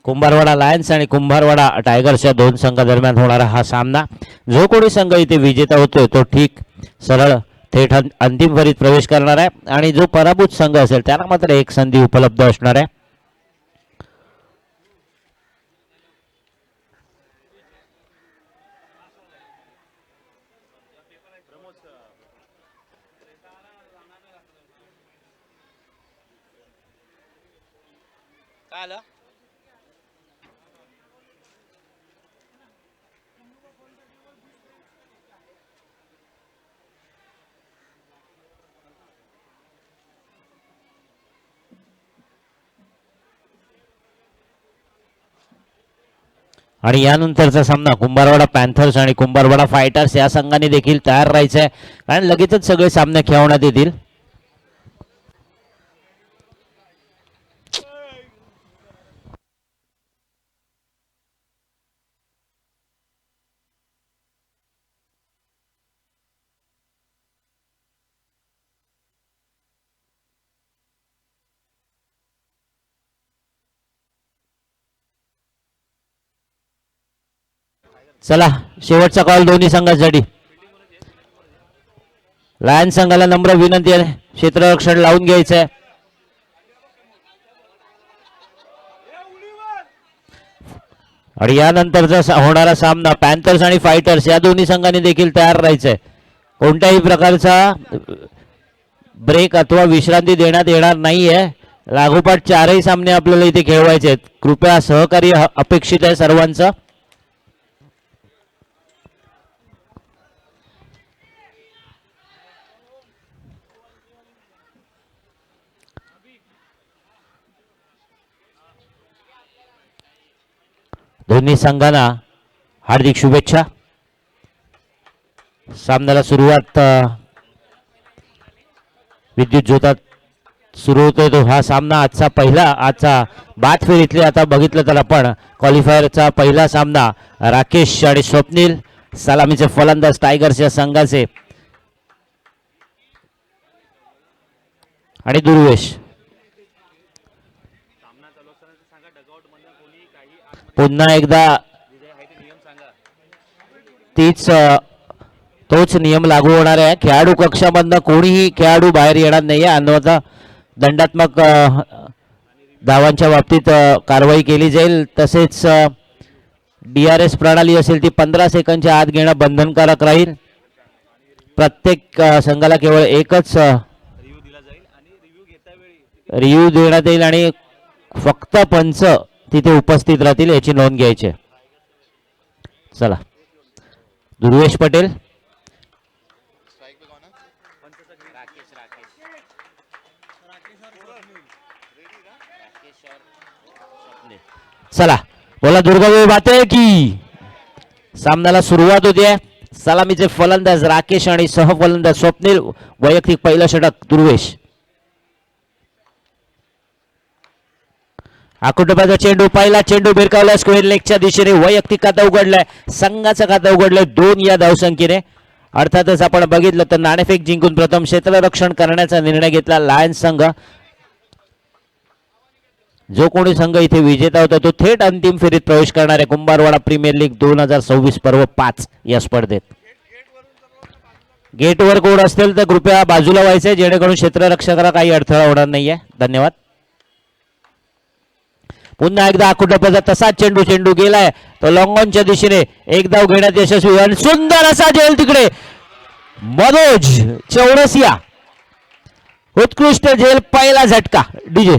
Kumbharwada Lions आणि Kumbharwada tigers या दोन संघादरम्यान होणारा हा सामना. जो कोणी संघ इथे विजेता होतोय तो ठीक सरळ थेट अंतिम फेरीत प्रवेश करणार आहे आणि जो पराभूत संघ असेल त्याला मात्र एक संधी उपलब्ध असणार आहे. आणि यानंतरचा सामना कुंभारवाडा पॅन्थर्स आणि कुंभारवाडा फायटर्स या संघाने देखील तयार राहायचं आहे कारण लगेचच सगळे सामने खेळवण्यात येतील. चला शेवटचा कॉल दोन्ही संघांसाठी. लायन्स संघाला नम्र विनंती आहे क्षेत्ररक्षण लावून घ्यायचं आहे. आणि यानंतरचा होणारा सामना पॅन्थर्स आणि फायटर्स या दोन्ही संघांनी देखील तयार राहायचं आहे. कोणत्याही प्रकारचा ब्रेक अथवा विश्रांती देण्यात येणार नाहीये. लागोपाठ चारही सामने आपल्याला इथे खेळवायचे आहेत. कृपया सहकार्य अपेक्षित आहे सर्वांचं. दोन्ही संघांना हार्दिक शुभेच्छा. सामन्याला सुरुवात विद्युत ज्योतात सुरू होतोय तो हा सामना. आजचा बाद फेरीतले आता बघितलं तर आपण क्वालिफायरचा पहिला सामना राकेश आणि स्वप्नील सलामीचे फलंदाज टायगर्स या संघाचे आणि दुर्वेश. पुन्हा एकदा तोच नियम लागू होणार आहे. खेळाडू कक्षामधनं कोणीही खेळाडू बाहेर येणार नाहीये. अन्यथा दंडात्मक धावांच्या बाबतीत कारवाई केली जाईल. तसेच DRS प्रणाली असेल ती 15 सेकंदच्या आत घेणं बंधनकारक राहील. प्रत्येक संघाला केवळ एकच रिव्ह्यू देण्यात येईल आणि फक्त पंच तिथे उपस्थित राहतील याची नोंद घ्यायची. चला दुर्वेश पटेल. चला बोला दुर्गादेवी बाते की. सामन्याला सुरुवात होते. सलामीचे फलंदाज राकेश आणि सहफलंदाज स्वप्नील. वैयक्तिक पहिलं षटक दुर्वेश. आकुटोबाचा चेंडू पहिला चेंडू भिरकावला स्क्वेअर लेगच्या दिशेने. वैयक्तिक खाता उघडलाय. संघाचं खाता उघडलंय 2 या धावसंख्येने. अर्थातच आपण बघितलं तर नाणेफेक जिंकून प्रथम क्षेत्ररक्षण करण्याचा निर्णय घेतला लायन्स संघ. जो कोणी संघ इथे विजेता होता तो थेट अंतिम फेरीत प्रवेश करणार आहे कुंभारवाडा प्रीमियर लीग 2026 पर्व 5 या स्पर्धेत. गेटवर कोण असतील तर कृपया बाजूला व्हायचे जेणेकरून क्षेत्ररक्षकाला काही अडथळा होणार नाहीये. धन्यवाद. पुन्हा एकदा आकुटोबाचा तसाच चेंडू गेलाय तो लॉंगॉनच्या दिशेने. एक धाव घेण्यात यशस्वी आणि सुंदर असा झेल तिकडे मनोज चौरसिया. उत्कृष्ट झेल पहिला झटका डीजे.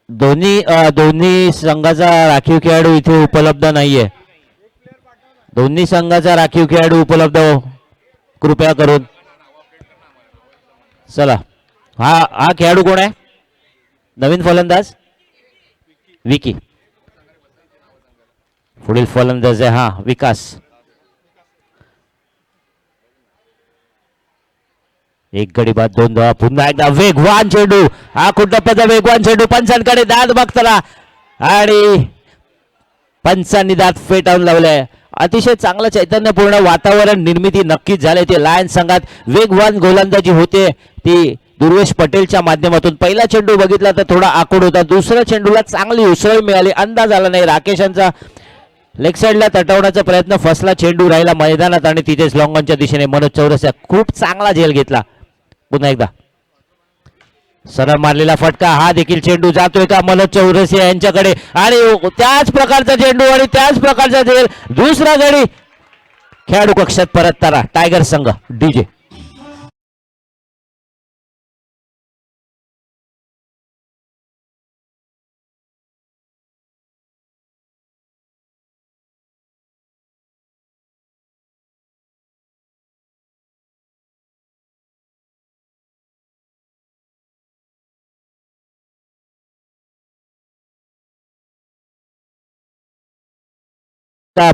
दोन्ही संघाचा राखीव खेळाडू इथे उपलब्ध नाहीये. दोन्ही संघाचा राखीव खेळाडू उपलब्ध कृपया करून. चला हा खेळाडू कोण आहे. नवीन फलंदाज विकी. पुढील फलंदाज आहे हा विकास. एक गडी बाद 2 धावा. पुन्हा एकदा वेगवान चेंडू. हा कुटप्पाचा वेगवान चेंडू पंचांकडे दाद बघताना आणि पंचांनी दात फेटाळून लावलाय. अतिशय चांगलं चैतन्यपूर्ण वातावरण निर्मिती नक्कीच झाले. ते लायन्स संघात वेगवान गोलंदाजी होते ती दुर्वेश पटेलच्या माध्यमातून. पहिला चेंडू बघितला तर थोडा आखूड होता. दुसऱ्या चेंडूला चांगली उसळ मिळाली. अंदाज आला नाही. राकेशांचा लेग साईडला तटवण्याचा प्रयत्न फसला. चेंडू राहिला मैदानात आणि तिथेच लॉंगॉनच्या दिशेने मनोज चौरसिया खूप चांगला झेल घेतला. पुन्हा एकदा सरळ मारलेला फटका. हा देखील चेंडू जातोय का मनोज चौरसिया यांच्याकडे आणि त्याच प्रकारचा चेंडू आणि त्याच प्रकारचा झेल. दुसरा गडी खेळाडू कक्षात परत तारा टायगर संघ डीजे.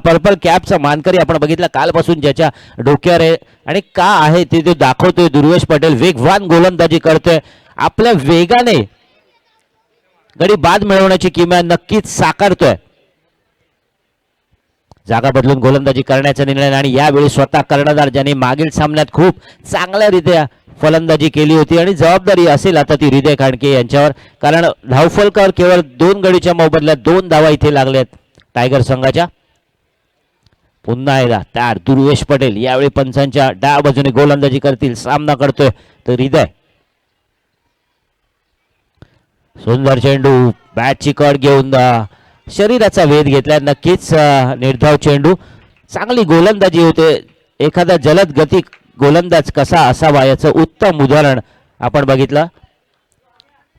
पर्पल कॅपचा मानकरी आपण बघितला कालपासून ज्याच्या डोक्यावर आहे आणि का आहे ते दाखवतोय. दुर्वेश पटेल वेगवान गोलंदाजी करतोय. आपल्या वेगाने गडी बाद मिळवण्याची किमया नक्कीच साकारतोय. जागा बदलून गोलंदाजी करण्याचा निर्णय आणि यावेळी स्वतः कर्णधार ज्यांनी मागील सामन्यात खूप चांगल्यारीत्या फलंदाजी केली होती आणि जबाबदारी असेल आता ती हृदय खांडके यांच्यावर. कारण धावफलकावर केवळ 2 गडीच्या मोबदल्यात 2 धावा इथे लागल्यात टायगर संघाच्या. पुन्हा एकदा त्यार दुर्वेश पटेल यावेळी पंचांच्या डाव्या बाजूने गोलंदाजी करतील. सामना करतोय तर हृदय. सुंदर चेंडू बॅटची कड घेऊन शरीराचा वेध घेतला. नक्कीच निर्धाव चेंडू. चांगली गोलंदाजी होते. एखादा जलद गती गोलंदाज कसा असावा याचं उत्तम उदाहरण आपण बघितलं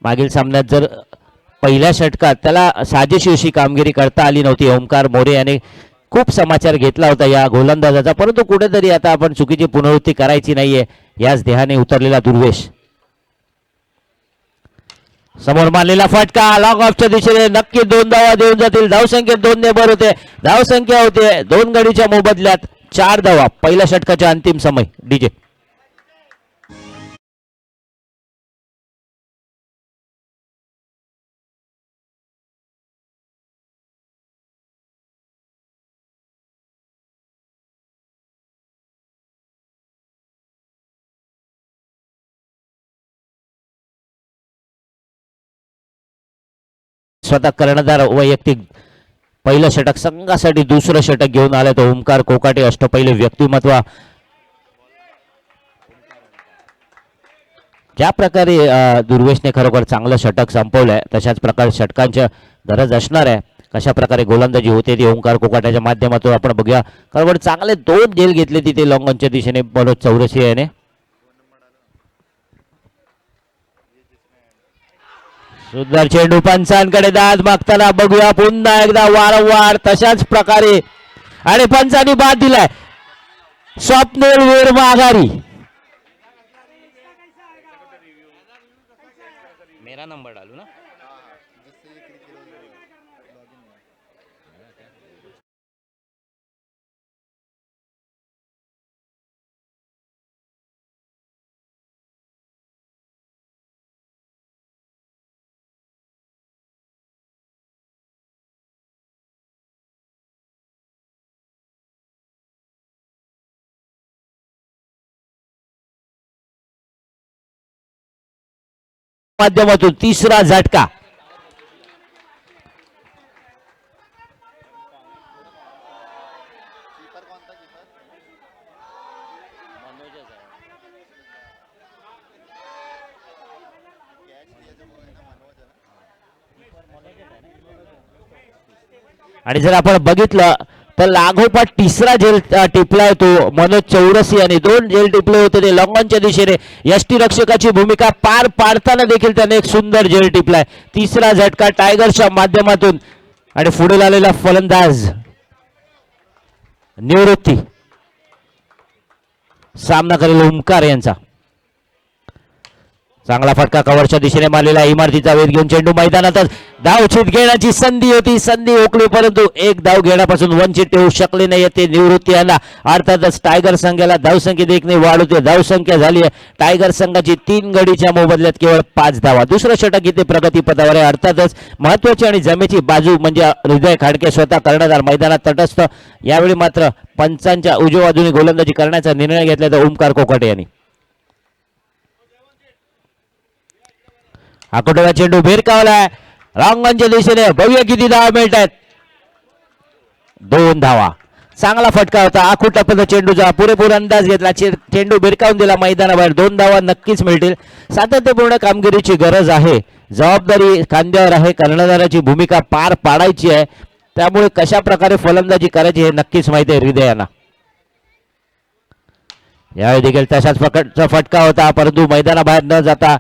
मागील सामन्यात. जर पहिल्या षटकात त्याला साजेशी अशी कामगिरी करता आली नव्हती. ओमकार मोरे याने खूप समाचार घेतला होता या गोलंदाजाचा, परंतु कुठेतरी आता आपण चुकीची पुनरावृत्ती करायची नाहीये याच ध्येयाने उतरलेला दुर्वेश. समोर मारलेला फटका लॉंग ऑफच्या दिशेने नक्की 2 धावा देऊन जातील. धावसंख्येत 2 ने भर होते. धावसंख्या होते 2 गडीच्या मोबदल्यात 4 धावा. पहिल्या षटकाच्या अंतिम समय डीजे. स्वतः कर्णधार वैयक्तिक पहिलं षटक संघासाठी दुसरं षटक घेऊन आलं तर ओमकार कोकाटे अष्टपैलू व्यक्तिमत्व. ज्या प्रकारे दुर्वेशने खरोखर चांगलं षटक संपवलंय तशाच प्रकारे षटकांच्या गरज असणार आहे. कशा प्रकारे गोलंदाजी होते ती ओमकार कोकाट्याच्या माध्यमातून आपण बघूया. खरोखर चांगले 2 झेल घेतले तिथे लॉंगॉनच्या दिशेने मनोज चौरसिया याने. सुंदर चेंडू पंचांकडे दाद मागताना बघूया पुन्हा एकदा वारंवार तशाच प्रकारे आणि पंचांनी बाद दिलाय. स्वप्नील वीर माघारी. मेरा नंबर डालू ना. माध्यमातून तिसरा झटका. आणि जर आपण बघितलं तर लागोपाठ तिसरा झेल टिपलाय तो मनोज चौरसिया याने. 2 झेल टिपले होते ते लॉंगॉनच्या दिशेने. यष्टी रक्षकाची भूमिका पार पाडताना देखील त्याने एक सुंदर झेल टिपलाय. तिसरा झटका टायगरच्या माध्यमातून आणि पुढे आलेला फलंदाज निवृत्ती. सामना करेल ओमकार यांचा. चांगला फटका कव्हरच्या दिशेने मारलेला इमारतीचा वेध घेऊन चेंडू मैदानातच धावछीत घेण्याची संधी होती, संधी हुकली, परंतु एक धाव घेण्यापासून वंचित ठेवू शकले नाही ते निवृत्ती यांना. अर्थातच टायगर संघाला धावसंख्येत एकने वाढ होते. धावसंख्या झाली आहे टायगर संघाची 3 गडीच्या मोबदल्यात केवळ 5 धावा. दुसरं षटक इथे प्रगतीपथावर आहे. अर्थातच महत्वाची आणि जमेची बाजू म्हणजे हृदय खाडके स्वतः कर्णधार मैदानात तटस्थ. यावेळी मात्र पंचांच्या उजव्या बाजूने गोलंदाजी करण्याचा निर्णय घेतला ओमकार कोकाटे यांनी. आकोटोला चेंडू भिरकावलाय रांगणच्या दिशेने. भव्य किती धावा मिळत आहेत? 2 धावा. चांगला फटका होता आखुटला चेंडूचा. पुरेपूर अंदाज घेतला, चेंडू भिरकावून दिला मैदानाबाहेर. 2 धावा नक्कीच मिळतील. सातत्यपूर्ण कामगिरीची गरज आहे. जबाबदारी खांद्यावर आहे. कर्णधाराची भूमिका पार पाडायची आहे. त्यामुळे कशा प्रकारे फलंदाजी करायची हे नक्कीच माहिती आहे हृदयाला. यावेळी देखील तशाच प्रकारचा फटका होता, परंतु मैदानाबाहेर न जाता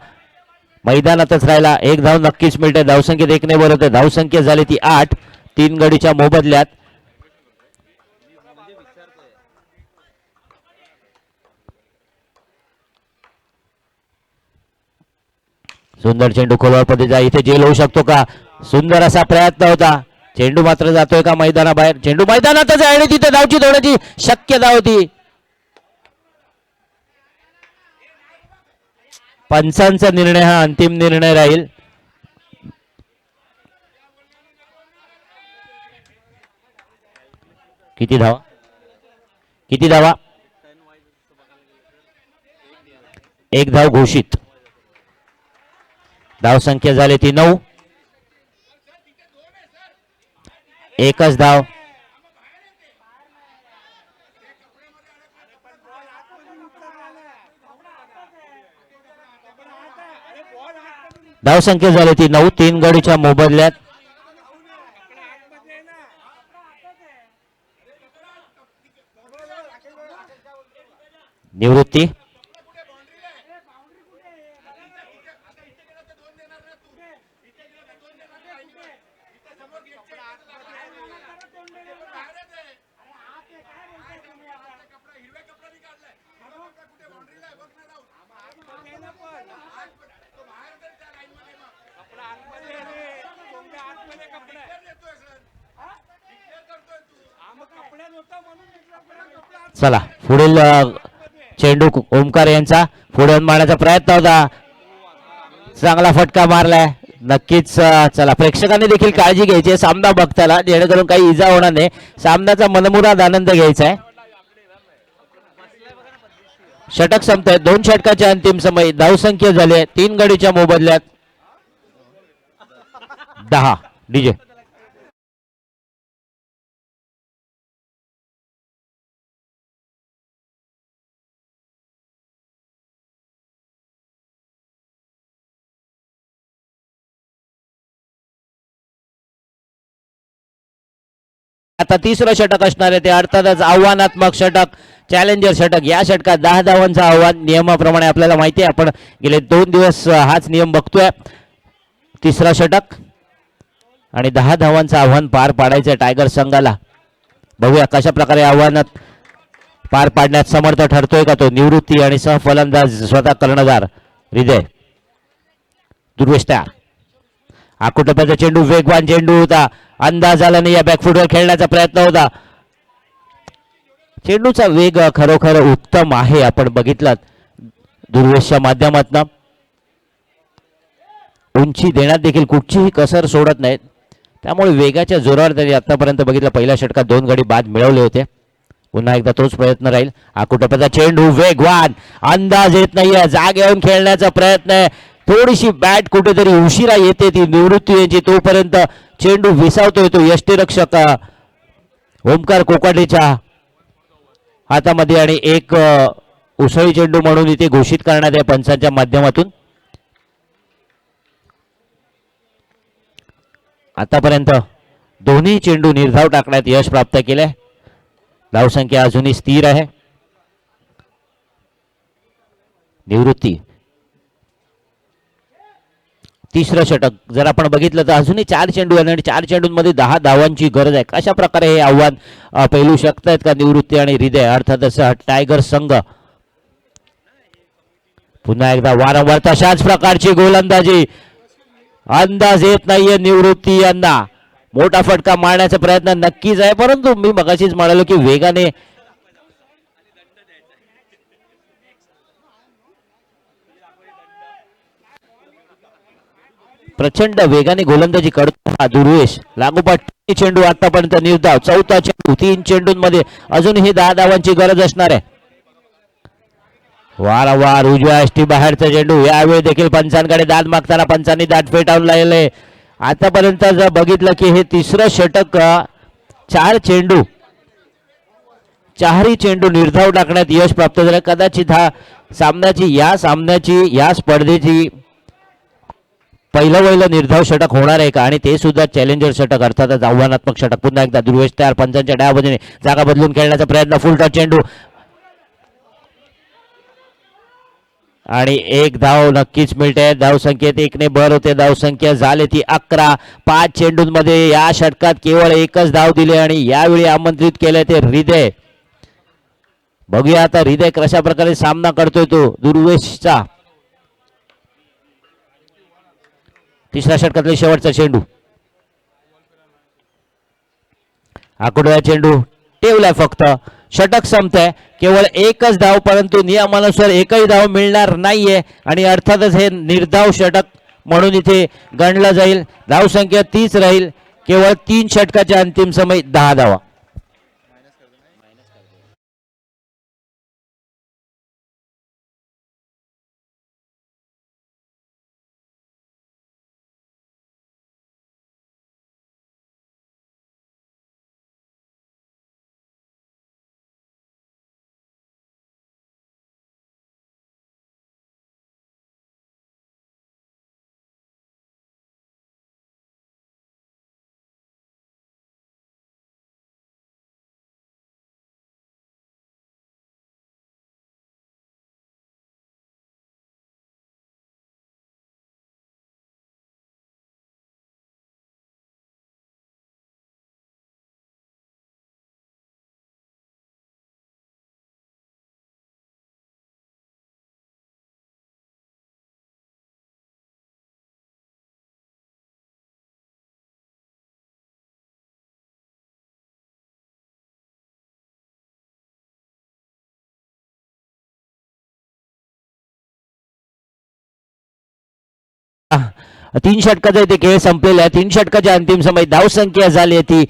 मैदानातच राहिला. 1 धाव नक्कीच मिळते. धावसंख्येत 1 ने बरोबर. धावसंख्या झाली ती 8 3 गडीच्या मोबदल्यात. सुंदर चेंडू खोलवर पद्धतीचा इथे जेल होऊ शकतो का? सुंदर असा प्रयत्न होता. चेंडू मात्र जातोय का मैदानाबाहेर? चेंडू मैदानातच आहे आणि तिथे धावची होण्याची शक्यता होती. पंचांचा निर्णय हा अंतिम निर्णय राहील. किती धावा? किती धावा? 1 धाव घोषित. धावसंख्या झाली ती 9. एकच धाव. धावसंख्या झाली ती 9 3 गडीच्या मोबदल्यात. निवृत्ती चला पुढील चेंडू ओमकार यांचा पुढे मारण्याचा प्रयत्न होता. चांगला फटका मारलाय नक्कीच. चला प्रेक्षकांनी देखील काळजी घ्यायची आहे सामना बघताना, जेणेकरून काही इजा होणार नाही. सामन्याचा मनमुराद आनंद घ्यायचा आहे. षटक संपतंय. 2 षटकाच्या अंतिम समय. धावसंख्या झाली आहे 3 गडीच्या मोबदल्यात 10. डीजे आता तिसरं षटक असणार आहे ते अर्थातच आव्हानात्मक षटक, चॅलेंजर षटक. या षटकात 10 धावांचं आव्हान. नियमाप्रमाणे आपल्याला माहिती आहे, आपण गेले 2 दिवस हाच नियम बघतोय. तिसरा षटक आणि 10 धावांचं आव्हान पार पाडायचं टायगर संघाला. बघूया कशा प्रकारे आव्हानात पार पाडण्यात समर्थ ठरतोय का तो निवृत्ती आणि सहफलंदाज स्वतः कर्णधार हृदय. दुर्वेश तयार. आकुटप्याचा चेंडू वेगवान चेंडू होता. अंदाज आला नाही. या बॅकफुटवर खेळण्याचा प्रयत्न होता. चेंडूचा वेग खरोखर उत्तम आहे. आपण बघितलं दुर्वेशच्या माध्यमातून उंची देण्यात देखील कुठचीही कसर सोडत नाहीत. त्यामुळे वेगाच्या जोरावर त्यांनी आतापर्यंत बघितलं पहिल्या षटकात 2 गडी बाद मिळवले होते. पुन्हा एकदा तोच प्रयत्न राहील. आकुटप्याचा चेंडू वेगवान. अंदाज येत नाहीये. जाग येऊन खेळण्याचा प्रयत्न आहे. थोडीशी बॅट कुठेतरी उशिरा येते ती निवृत्ती यांची. तोपर्यंत चेंडू विसावतोय तो यष्टीरक्षक ओमकार कोकाटेच्या हातामध्ये आणि एक उसळी चेंडू म्हणून इथे घोषित करण्यात आहे पंचांच्या माध्यमातून. आतापर्यंत दोन्ही चेंडू निर्धाव टाकण्यात यश प्राप्त केले. धावसंख्या अजूनही स्थिर आहे. निवृत्ती तिसरं षटक जर आपण बघितलं तर अजूनही 4 चेंडू आणि 4 चेंडूंमध्ये 10 धावांची गरज आहे. कशा प्रकारे हे आव्हान पेलू शकतायत का निवृत्ती आणि हृदय अर्थातच टायगर संघ. पुन्हा एकदा वारंवार तशाच प्रकारची गोलंदाजी, अंदाज येत नाहीये निवृत्ती यांना. मोठा फटका मारण्याचा प्रयत्न नक्कीच आहे, परंतु मी मगाशीच म्हणालो की वेगाने प्रचंड वेगाने गोलंदाजी करतो हा दुर्वेश. लागोपाठ चेंडू आतापर्यंत निर्धाव, चौथा चेंडू, 3 चेंडूंमध्ये अजूनही 10 धावांची गरज असणार आहे. वारंवार उजव्या यष्टी बाहेरचा चेंडू, यावेळी देखील पंचांकडे दाद मागताना पंचांनी दाद फेटाळून लावले. आतापर्यंत जर बघितलं की हे तिसरं षटक, 4 चेंडू, 4ही चेंडू निर्धाव टाकण्यात यश प्राप्त झालं. कदाचित हा सामन्याची या स्पर्धेची पहिलं निर्धाव षटक होणार आहे का, आणि ते सुद्धा चॅलेंजर षटक अर्थातच आव्हानात्मक षटक. पुन्हा एकदा दुर्वेश तयार, पंचांच्या डाव्या बाजूने जागा बदलून खेळण्याचा प्रयत्न, फुलटॉस चेंडू आणि 1 धाव नक्कीच मिळते. धावसंख्येत 1 ने भर होते, धावसंख्या झाली ती 11. 5 चेंडूंमध्ये या षटकात केवळ 1च धाव दिली आणि यावेळी आमंत्रित केले ते हृदय. बघूया आता हृदय कशा प्रकारे सामना करतोय तो दुर्वेशचा. तिसऱ्या षटकातले शेवटचा चेंडू, आकुडव्या चेंडू ठेवलाय, फक्त षटक संपतंय. केवळ 1च धाव, परंतु नियमानुसार एकही धाव मिळणार नाहीये आणि अर्थातच हे निर्धाव षटक म्हणून इथे गणलं जाईल. धावसंख्या 30 राहील. केवळ 3 षटकाच्या अंतिम समय 10 धावा. तीन षटकाचा इथे खेळ संपलेला आहे. 3 षटकाच्या अंतिम समय धावसंख्या झाली ती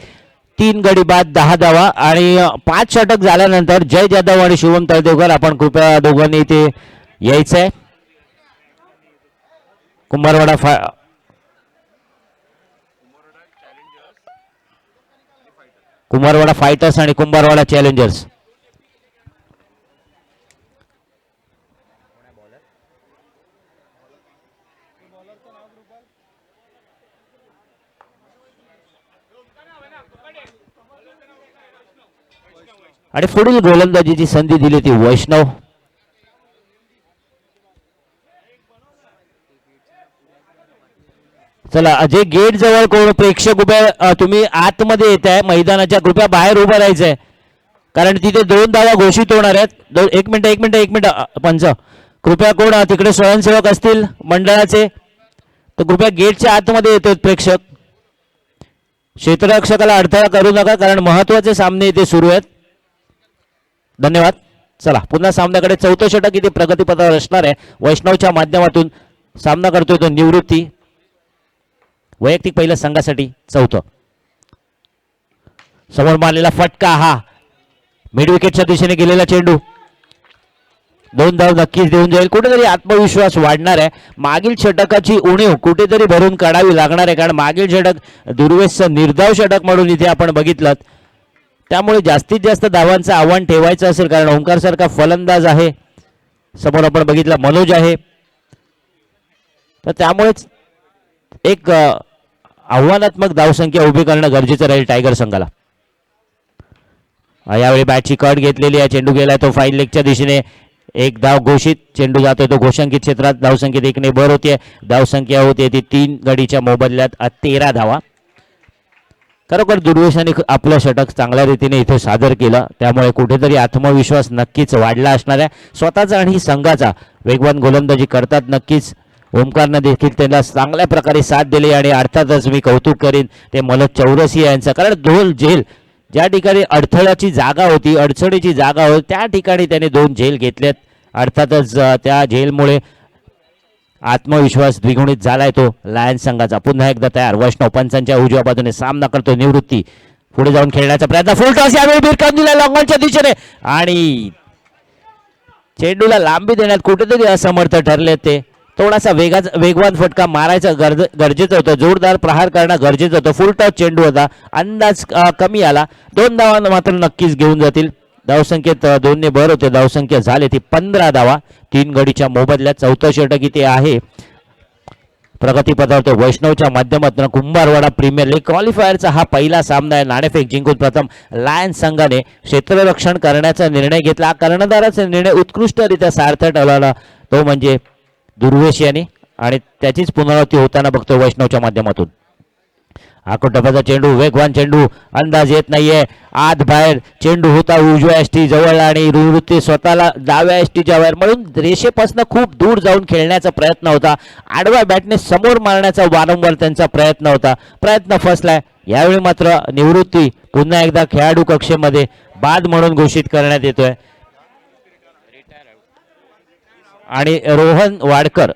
3 गडी बाद 10 धावा. आणि 5 षटक झाल्यानंतर जय जाधव आणि शुभम तळदेवकर, आपण कृपया दोघांनी इथे यायचंय. कुंभारवाडा फायटर्स आणि कुंभारवाडा चॅलेंजर्स. आणि पुढील गोलंदाजीची संधी दिली ती वैष्णव. चला, अजय गेट जवळ कोण प्रेक्षक उभे, तुम्ही आतमध्ये येत आहे मैदानाच्या, कृपया बाहेर उभं राहायचंय कारण तिथे 2 धावा घोषित होणार आहेत. एक मिनिट पंच, कृपया कोण तिकडे स्वयंसेवक असतील मंडळाचे तर कृपया गेटच्या आतमध्ये येतोय प्रेक्षक. क्षेत्ररक्षकाला अडथळा करू नका कारण महत्वाचे सामने इथे सुरू आहेत. धन्यवाद. चला, पुन्हा सामन्याकडे. चौथं षटक इथे प्रगतीपथावर असणार आहे. वैष्णवच्या माध्यमातून सामना करतोय तो निवृत्ती. वैयक्तिक पहिलं संघासाठी चौथं. समोर मारलेला फटका, हा मिड विकेटच्या दिशेने गेलेला चेंडू 2 धाव नक्कीच देऊन जाईल. कुठेतरी आत्मविश्वास वाढणार आहे. मागील षटकाची उणीव कुठेतरी भरून काढावी लागणार आहे कारण मागील षटक दुर्वेशचं निर्धाव षटक म्हणून इथे आपण बघितलं. त्यामुळे जास्तीत जास्त धावांचं आव्हान ठेवायचं असेल कारण ओंकार सारखा फलंदाज आहे, समोर आपण बघितला मनोज आहे, तर त्यामुळेच एक आव्हानात्मक धावसंख्या उभी करणं गरजेचं राहील टायगर संघाला. यावेळी बॅटची कट घेतलेली आहे. चेंडू गेलाय तो फाईन लेगच्या दिशेने. 1 धाव घोषित. चेंडू जातोय तो घोषांकित क्षेत्रात. धावसंख्येत 1 ने भर होते. धावसंख्या होते ती 3 गडीच्या मोबदल्यात 13 धावा. खरोखर दुर्वेशाने आपलं षटक चांगल्या रीतीने इथे सादर केलं, त्यामुळे कुठेतरी आत्मविश्वास नक्कीच वाढला असणार आहे स्वतःचा आणि संघाचा. वेगवान गोलंदाजी करतात नक्कीच. ओमकारनं देखील त्यांना चांगल्या प्रकारे साथ दिली आणि अर्थातच मी कौतुक करीन ते मनोज चौरसिया यांचं, कारण दोन झेल ज्या ठिकाणी अडथळ्याची जागा होती, अडचणीची जागा होती, त्या ठिकाणी त्याने 2 झेल घेतलेत. अर्थातच त्या झेलमुळे आत्मविश्वास द्विगुणित झालाय तो लायन्स संघाचा. पुन्हा एकदा तयार वैष्णव पंचांच्या उजव्या बाजूने सामना करतो. निवृत्ती पुढे जाऊन खेळण्याचा प्रयत्न, फुल टॉस यावेळी भिरकावून दिला लॉंगॉनच्या दिशेने आणि चेंडूला लांबी देण्यात कुठेतरी असमर्थ ठरले ते. थोडासा वेगवान फटका मारायचा गरजेचं होतं, जोरदार प्रहार करणं गरजेचं होतं. फुल टॉस चेंडू होता, अंदाज कमी आला. 2 धावा मात्र नक्कीच घेऊन जातील. धावसंख्येत 2 ने भर होते. धावसंख्या झाली ती 15 धावा 3 गडीच्या मोबदल्यात. 14 षटक इथे आहे. प्रगतीपथावर वैष्णवच्या माध्यमातून कुंभारवाडा प्रीमियर लीग क्वालिफायरचा हा पहिला सामना आहे. नाणेफेक जिंकून प्रथम लायन्स संघाने क्षेत्ररक्षण करण्याचा निर्णय घेतला. कर्णधाराचा निर्णय उत्कृष्टरित्या सार्थ ठरला, तो म्हणजे दुर्वेश यांनी, आणि त्याचीच पुनरावृत्ती होताना बघतो वैष्णवच्या माध्यमातून. आकुटबाचा चेंडू, वेगवान चेंडू, अंदाज येत नाहीये, आत बाहेर चेंडू होता उजव्या एसटी जवळ आणि निवृत्ती स्वतःला डाव्या एसटीच्या बाहेर म्हणून रेषेपासून खूप दूर जाऊन खेळण्याचा प्रयत्न होता. आडव्या बॅटने समोर मारण्याचा वारंवार त्यांचा प्रयत्न होता, प्रयत्न फसलाय. यावेळी मात्र निवृत्ती पुन्हा एकदा खेळाडू कक्षेमध्ये बाद म्हणून घोषित करण्यात येतोय आणि रोहन वाडकर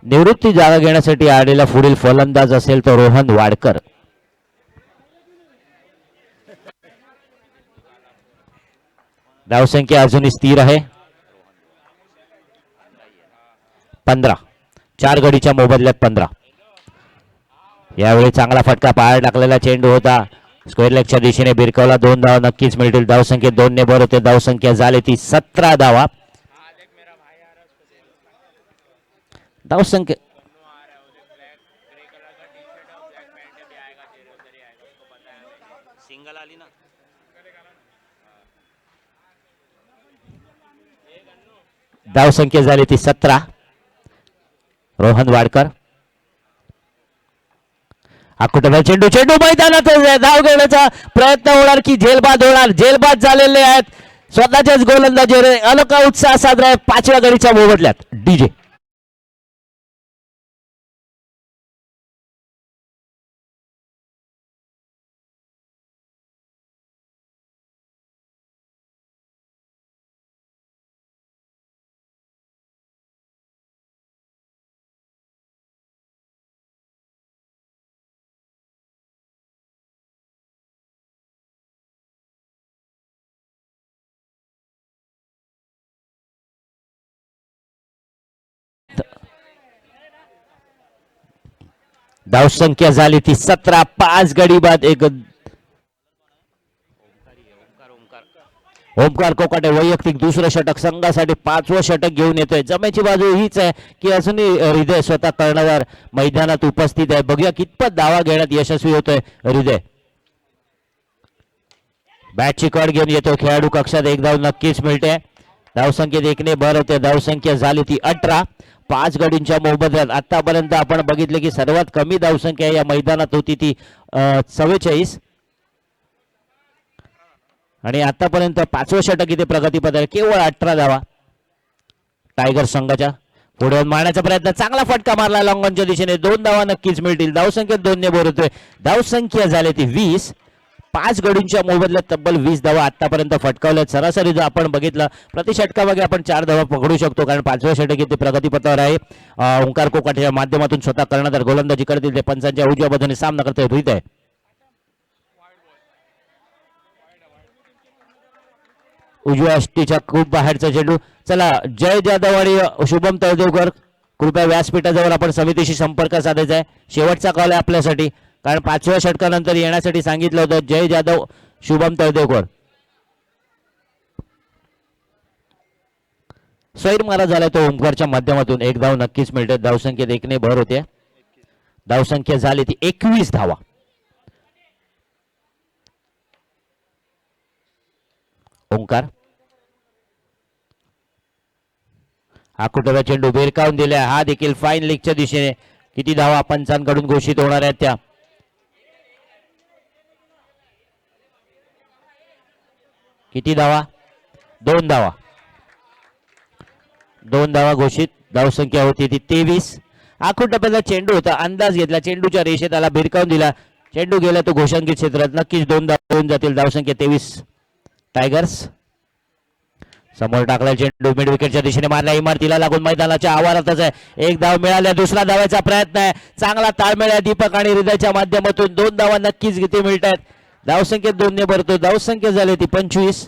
निवृत्ती जागा घेण्यासाठी आलेला पुढील फलंदाज असेल तो रोहन वाडकर. धावसंख्या अजूनही स्थिर आहे 15. 4 गडीच्या मोबदल्यात 15. यावेळी चांगला फटका पायावर टाकलेला चेंडू होता, स्क्वेअर लेगच्या दिशेने भिरकावला. 2 धावा नक्कीच मिळतील. धावसंख्येत 2 ने भर होते. धावसंख्या झाली ती 17 धावा. धावसंख्या धावसंख्या झाली ती 17. रोहन वाडकर आकुटबा चेंडू, चेंडू मैदानात धाव घेण्याचा प्रयत्न होणार की झेलबाद होणार. झेलबाद झालेले आहेत. स्वतःच्याच गोलंदाजीवर अनोखा उत्साह साजरा आहे 5व्या गडीच्या मोबदल्यात. डीजे धावसंख्या झाली ती 17. 5 गडी बाद एक. ओमकार कोकाटे वैयक्तिक दुसरं षटक, संघासाठी 5वं षटक घेऊन येतोय. जमेची बाजू हीच आहे की अजूनही हृदय स्वतः कर्णधार मैदानात उपस्थित आहे. बघूया कितपत धावा घेण्यात यशस्वी होतोय हृदय. बॅटची कड घेऊन येतो खेळाडू कक्षात. 1 धाव नक्कीच मिळते. धावसंख्येत 1 ने भर होते. धावसंख्या झाली ती 18. 5 गडींच्या मोबदल्यात आतापर्यंत आपण बघितले की सर्वात कमी धावसंख्या या मैदानात होती ती 44, आणि आतापर्यंत 5वं षटक इथे प्रगतीपथ आहे. केवळ 18 धावा. टायगर संघाच्या पुढे मारण्याचा प्रयत्न, चांगला फटका मारला लॉंगॉनच्या दिशेने. 2 धावा नक्कीच मिळतील. धावसंख्येत 2 ने भर होतोय. धावसंख्या झाली ती 20. 5 गडींच्या मोबदल्यात तब्बल 20 धावा आतापर्यंत फटकावल्यात. सरासरी जर आपण बघितलं प्रति षटकामागे आपण 4 धावा पकडू शकतो, कारण 5व्या षटक इथे प्रगतीपथावर आहे. ओंकार कोकाटेच्या माध्यमातून स्वतः कर्णधार गोलंदाजी करतील. ते पंचांच्या उजव्या बाजूने सामना करतोय हृदय. उजव्या अष्टीच्या खूप बाहेरचा चेंडू. चला जय जाधव आणि शुभम तळदेवकर कृपया व्यासपीठाजवळ आपण समितीशी संपर्क साधायचा आहे. शेवटचा कॉल आहे आपल्यासाठी, कारण 5व्या षटकानंतर येण्यासाठी सांगितलं होतं. जय जाधव, शुभम तळदेवकर. स्वैर मारा झाला तो ओमकारच्या माध्यमातून. 1 धाव नक्कीच मिळते. धावसंख्येत 1 ने भर होते. धावसंख्या झाली ती 21 धावा. ओंकार आकुटव्या चेंडू भिरकावून दिल्या. हा देखील फाईन लीगच्या दिशेने. किती धावा पंचांकडून घोषित होणार आहेत त्या? किती धावा? 2 धावा. 2 धावा घोषित. धावसंख्या होती ती 23. आखूड टप्प्यातला चेंडू होता, अंदाज घेतला, चेंडूच्या रेषेत आला, भिरकावून दिला, चेंडू गेला तो घोषांकित क्षेत्रात. नक्कीच 2 धावा होऊन जातील. धावसंख्या 23 टायगर्स. समोर टाकला चेंडू मिड विकेटच्या दिशेने मारला, इमारतीला लागून मैदानाच्या आवारातच आहे. एक धाव मिळाल्या, दुसरा धावायचा प्रयत्न आहे. चांगला ताळमेळ आहे दीपक आणि हृदयच्या माध्यमातून. 2 धावा नक्कीच इथे मिळत आहेत. धावसंख्येत 2 ने भरतो. धावसंख्या झाली ती 25.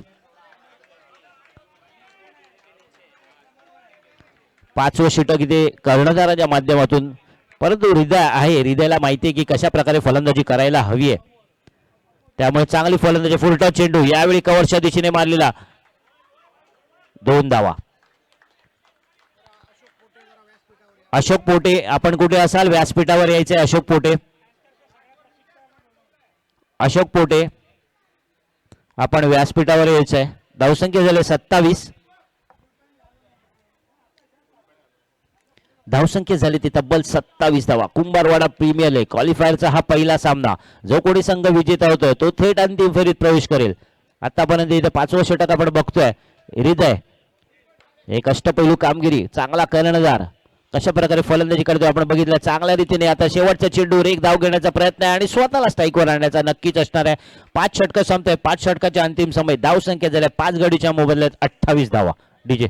5वं षटक इथे कर्णधाराच्या माध्यमातून. परंतु हृदय आहे, हृदयाला माहिती आहे की कशा प्रकारे फलंदाजी करायला हवी आहे, त्यामुळे चांगली फलंदाजी. फुलटॉस चेंडू यावेळी कव्हरच्या दिशेने मारलेला. 2 धावा. अशोक पोटे, आपण कुठे असाल? व्यासपीठावर यायचंय अशोक पोटे. अशोक पोटे, आपण व्यासपीठावर यायचंय. धावसंख्या झाली 27. धावसंख्या झाली ती तब्बल 27 धावा. कुंभारवाडा प्रीमियर लीग क्वालिफायरचा हा पहिला सामना. जो कोणी संघ विजेता होतोय तो थेट अंतिम फेरीत प्रवेश करेल. आतापर्यंत इथे 5वं षटक आपण बघतोय. हृदय एक अष्टपैलू कामगिरी, चांगला कर्णधार, कशा प्रकारे फलंदाजी करतोय आपण बघितलं चांगल्या रीतीने. आता शेवटच्या चेंडूवर एक धाव घेण्याचा प्रयत्न आहे आणि स्वतःला स्ट्राईकवर आणण्याचा नक्कीच असणार आहे. 5 षटकं संपतंय. 5 षटकाच्या अंतिम समय. धावसंख्या झाल्या 5 गडीच्या मोबदल्यात 28 धावा. डीजे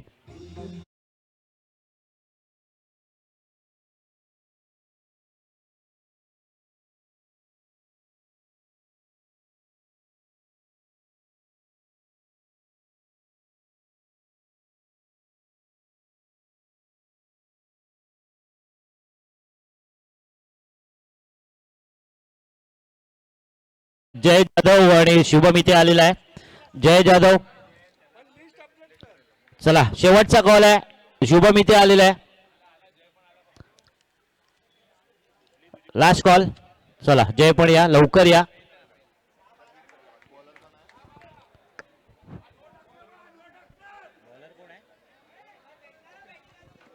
जय जाधव आणि शुभम इथे आलेला आहे. जय जाधव, चला शेवटचा कॉल आहे. शुभम इथे आलेला आहे. Last call. चला जय पण या, लवकर या.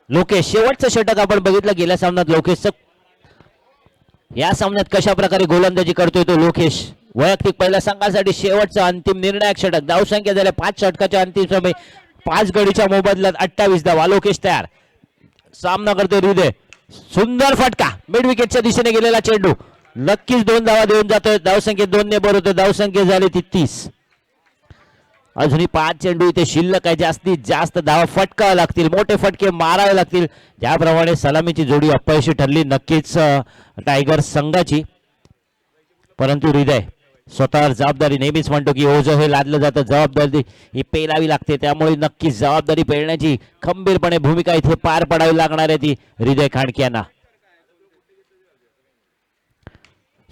लोकेश, शेवटचं षटक आपण बघितलं गेल्या सामन्यात लोकेशचं. या सामन्यात कशा प्रकारे गोलंदाजी करतोय तो लोकेश. वैयक्तिक पहिल्या संघासाठी शेवटचा अंतिम निर्णायक षटक. धावसंख्या झाल्या 5 षटकाच्या अंतिम समय. 5 गडीच्या मोबदल्यात 28 धावा. लोकेश तयार, सामना करतोय हृदय. सुंदर फटका, मिड विकेटच्या दिशेने गेलेला चेंडू नक्कीच 2 धावा देऊन जातोय. धावसंख्येत 2 ने भर होतोय. धावसंख्या झाली ती 30. अजूनही 5 चेंडू इथे शिल्लक आहे. जास्तीत जास्त धावा फटकावे लागतील, मोठे फटके मारावे लागतील. ज्याप्रमाणे सलामीची जोडी अपयशी ठरली नक्कीच टायगर्स संघाची. परंतु हृदय स्वतःवर जबाबदारी, नेहमीच म्हणतो की ओझं हे लादलं जातं, जबाबदारी ही पेलावी लागते. त्यामुळे नक्कीच जबाबदारी पेलण्याची खंबीरपणे भूमिका इथे पार पडावी लागणार आहे ती हृदय खांडके यांना.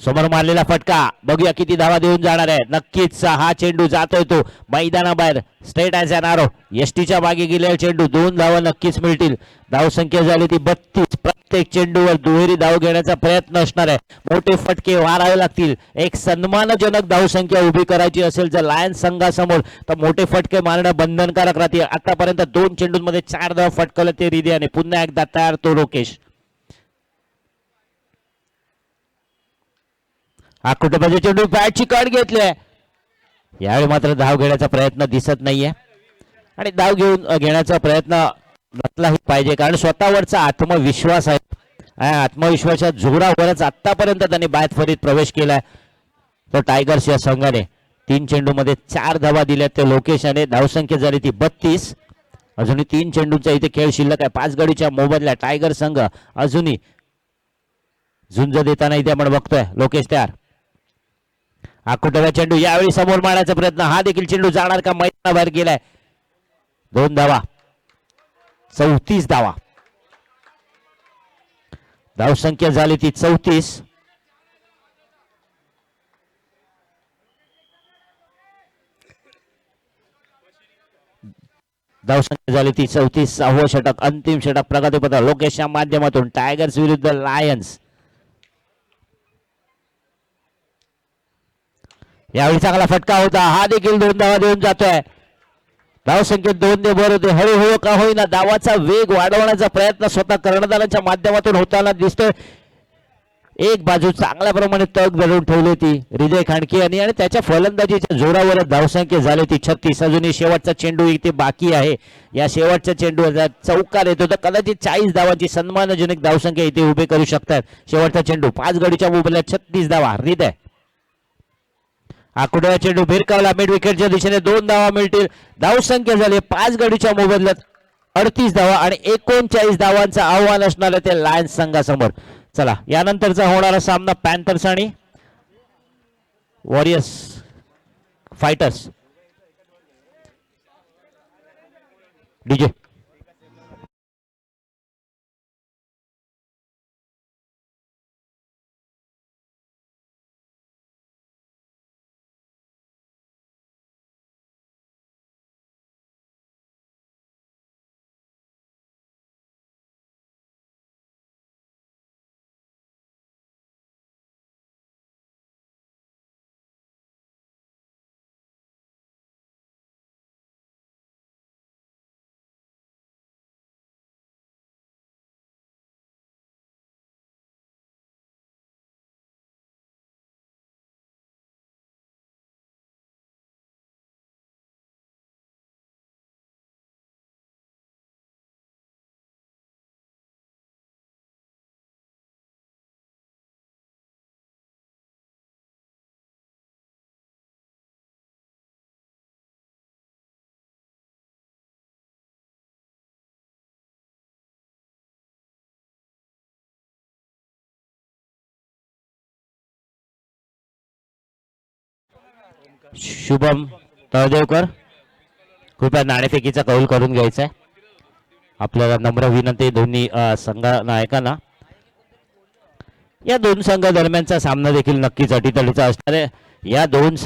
समोर मारलेला फटका, बघूया किती धावा देऊन जाणार आहे. नक्कीच हा चेंडू जातोय तो मैदानाबाहेर, स्ट्रेट ॲज अन आरो. एसटीच्या मागे गेलेला चेंडू. 2 धावा नक्कीच मिळतील. धावसंख्या झाली ती 32. प्रत्येक चेंडूवर दुहेरी धाव घेण्याचा प्रयत्न असणार आहे. मोठे फटके मारावे लागतील. एक सन्मानजनक धावसंख्या उभी करायची असेल जर लायन्स संघासमोर, तर मोठे फटके मारणं बंधनकारक राहतील. आतापर्यंत 2 चेंडूंमध्ये 4 धावा फटकवल्या ते हृदयाने. पुन्हा एकदा तयार तो लोकेश. कुटुंबाचे चेंडू बॅटची कट घेतले. यावेळी मात्र धाव घेण्याचा प्रयत्न दिसत नाहीये आणि धाव घेण्याचा प्रयत्न नसलाही पाहिजे, कारण स्वतःवरचा आत्मविश्वास आहे. आत्मविश्वासाच्या जोरावरच आतापर्यंत त्यांनी बाद फरीत प्रवेश केलाय. तर टायगर्स या संघाने 3 चेंडूमध्ये 4 धावा दिल्यात ते लोकेशाने. धावसंख्या झाली ती 32. अजूनही 3 चेंडूंचा इथे खेळ शिल्लक आहे. 5 गडीच्या मोबदल्या टायगर संघ अजूनही झुंज देताना इथे आपण बघतोय. लोकेश तयार. कुटुंबा चेंडू यावेळी समोर मारण्याचा प्रयत्न. हा देखील चेंडू जाणार का? मैदानाबाहेर गेलाय. 2 धावा. 34 धावा. धावसंख्या झाली ती 34. धावसंख्या झाली ती 34. 6वं षटक, अंतिम षटक प्रगतीपथ लोकेशच्या माध्यमातून टायगर्स विरुद्ध लायन्स. यावेळी चांगला फटका होता. हा देखील 2 धावा देऊन जातोय. धावसंख्येत 2 ने भर होते. हळूहळू का होईना धावाचा वेग वाढवण्याचा प्रयत्न स्वतः कर्णधारांच्या माध्यमातून होताना दिसतोय. एक बाजू चांगल्या प्रमाणे तग धरून ठेवली होती हृदय खांडके यांनी आणि त्याच्या फलंदाजीच्या जोरावर धावसंख्या झाली होती 36. अजूनही शेवटचा चेंडू इथे बाकी आहे. या शेवटच्या चेंडूवर चौकार येतो तर कदाचित 40 धावांची सन्मानजनक धावसंख्या इथे उभे करू शकतात. शेवटचा चेंडू 5 गडीच्या मोबदल्यात 36 धावा. हृदय आकुड्या चेंडू भिरकावला मिड विकेटच्या दिशेने 2 धावा मिळतील. धावसंख्या झाली 5 गडीच्या मोबदल्यात 38 धावा आणि 39 धावांचं आव्हान असणार आहे ते लायन्स संघासमोर. चला यानंतरचा होणारा सामना पॅन्थर्स आणि वॉरियर्स फायटर्स. डीजे शुभम तळदेवकर कृपया नाणेफेकीचा कौल करून घ्यायचा आहे. आपल्याला नम्र विनंती दोन्ही संघ नायकांना. या दोन संघादरम्यानचा सामना देखील नक्कीच अटीतटीचा असणार आहे. या दोन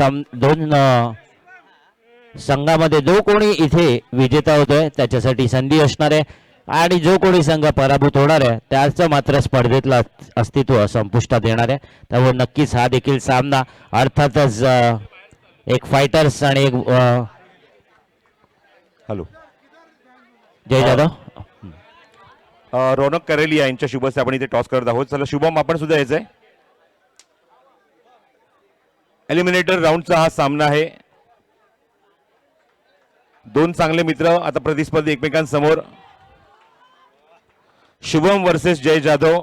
संघामध्ये जो कोणी इथे विजेता होतोय त्याच्यासाठी संधी असणार आहे आणि जो कोणी संघ पराभूत होणार आहे त्याचं मात्र स्पर्धेतलं अस्तित्व संपुष्टात येणार आहे. त्यामुळे नक्कीच हा देखील सामना अर्थातच एक फायटर्स आणि एक हॅलो जय जाधव रौनक करेलिया यांच्या शुभस्य आपण इथे टॉस करत आहोत. चला शुभम आपण सुद्धा यायचंय. एलिमिनेटर राऊंडचा हा सामना आहे. दोन चांगले मित्र आता प्रतिस्पर्धी एकमेकांसमोर. शुभम वर्सेस जय Jadhav,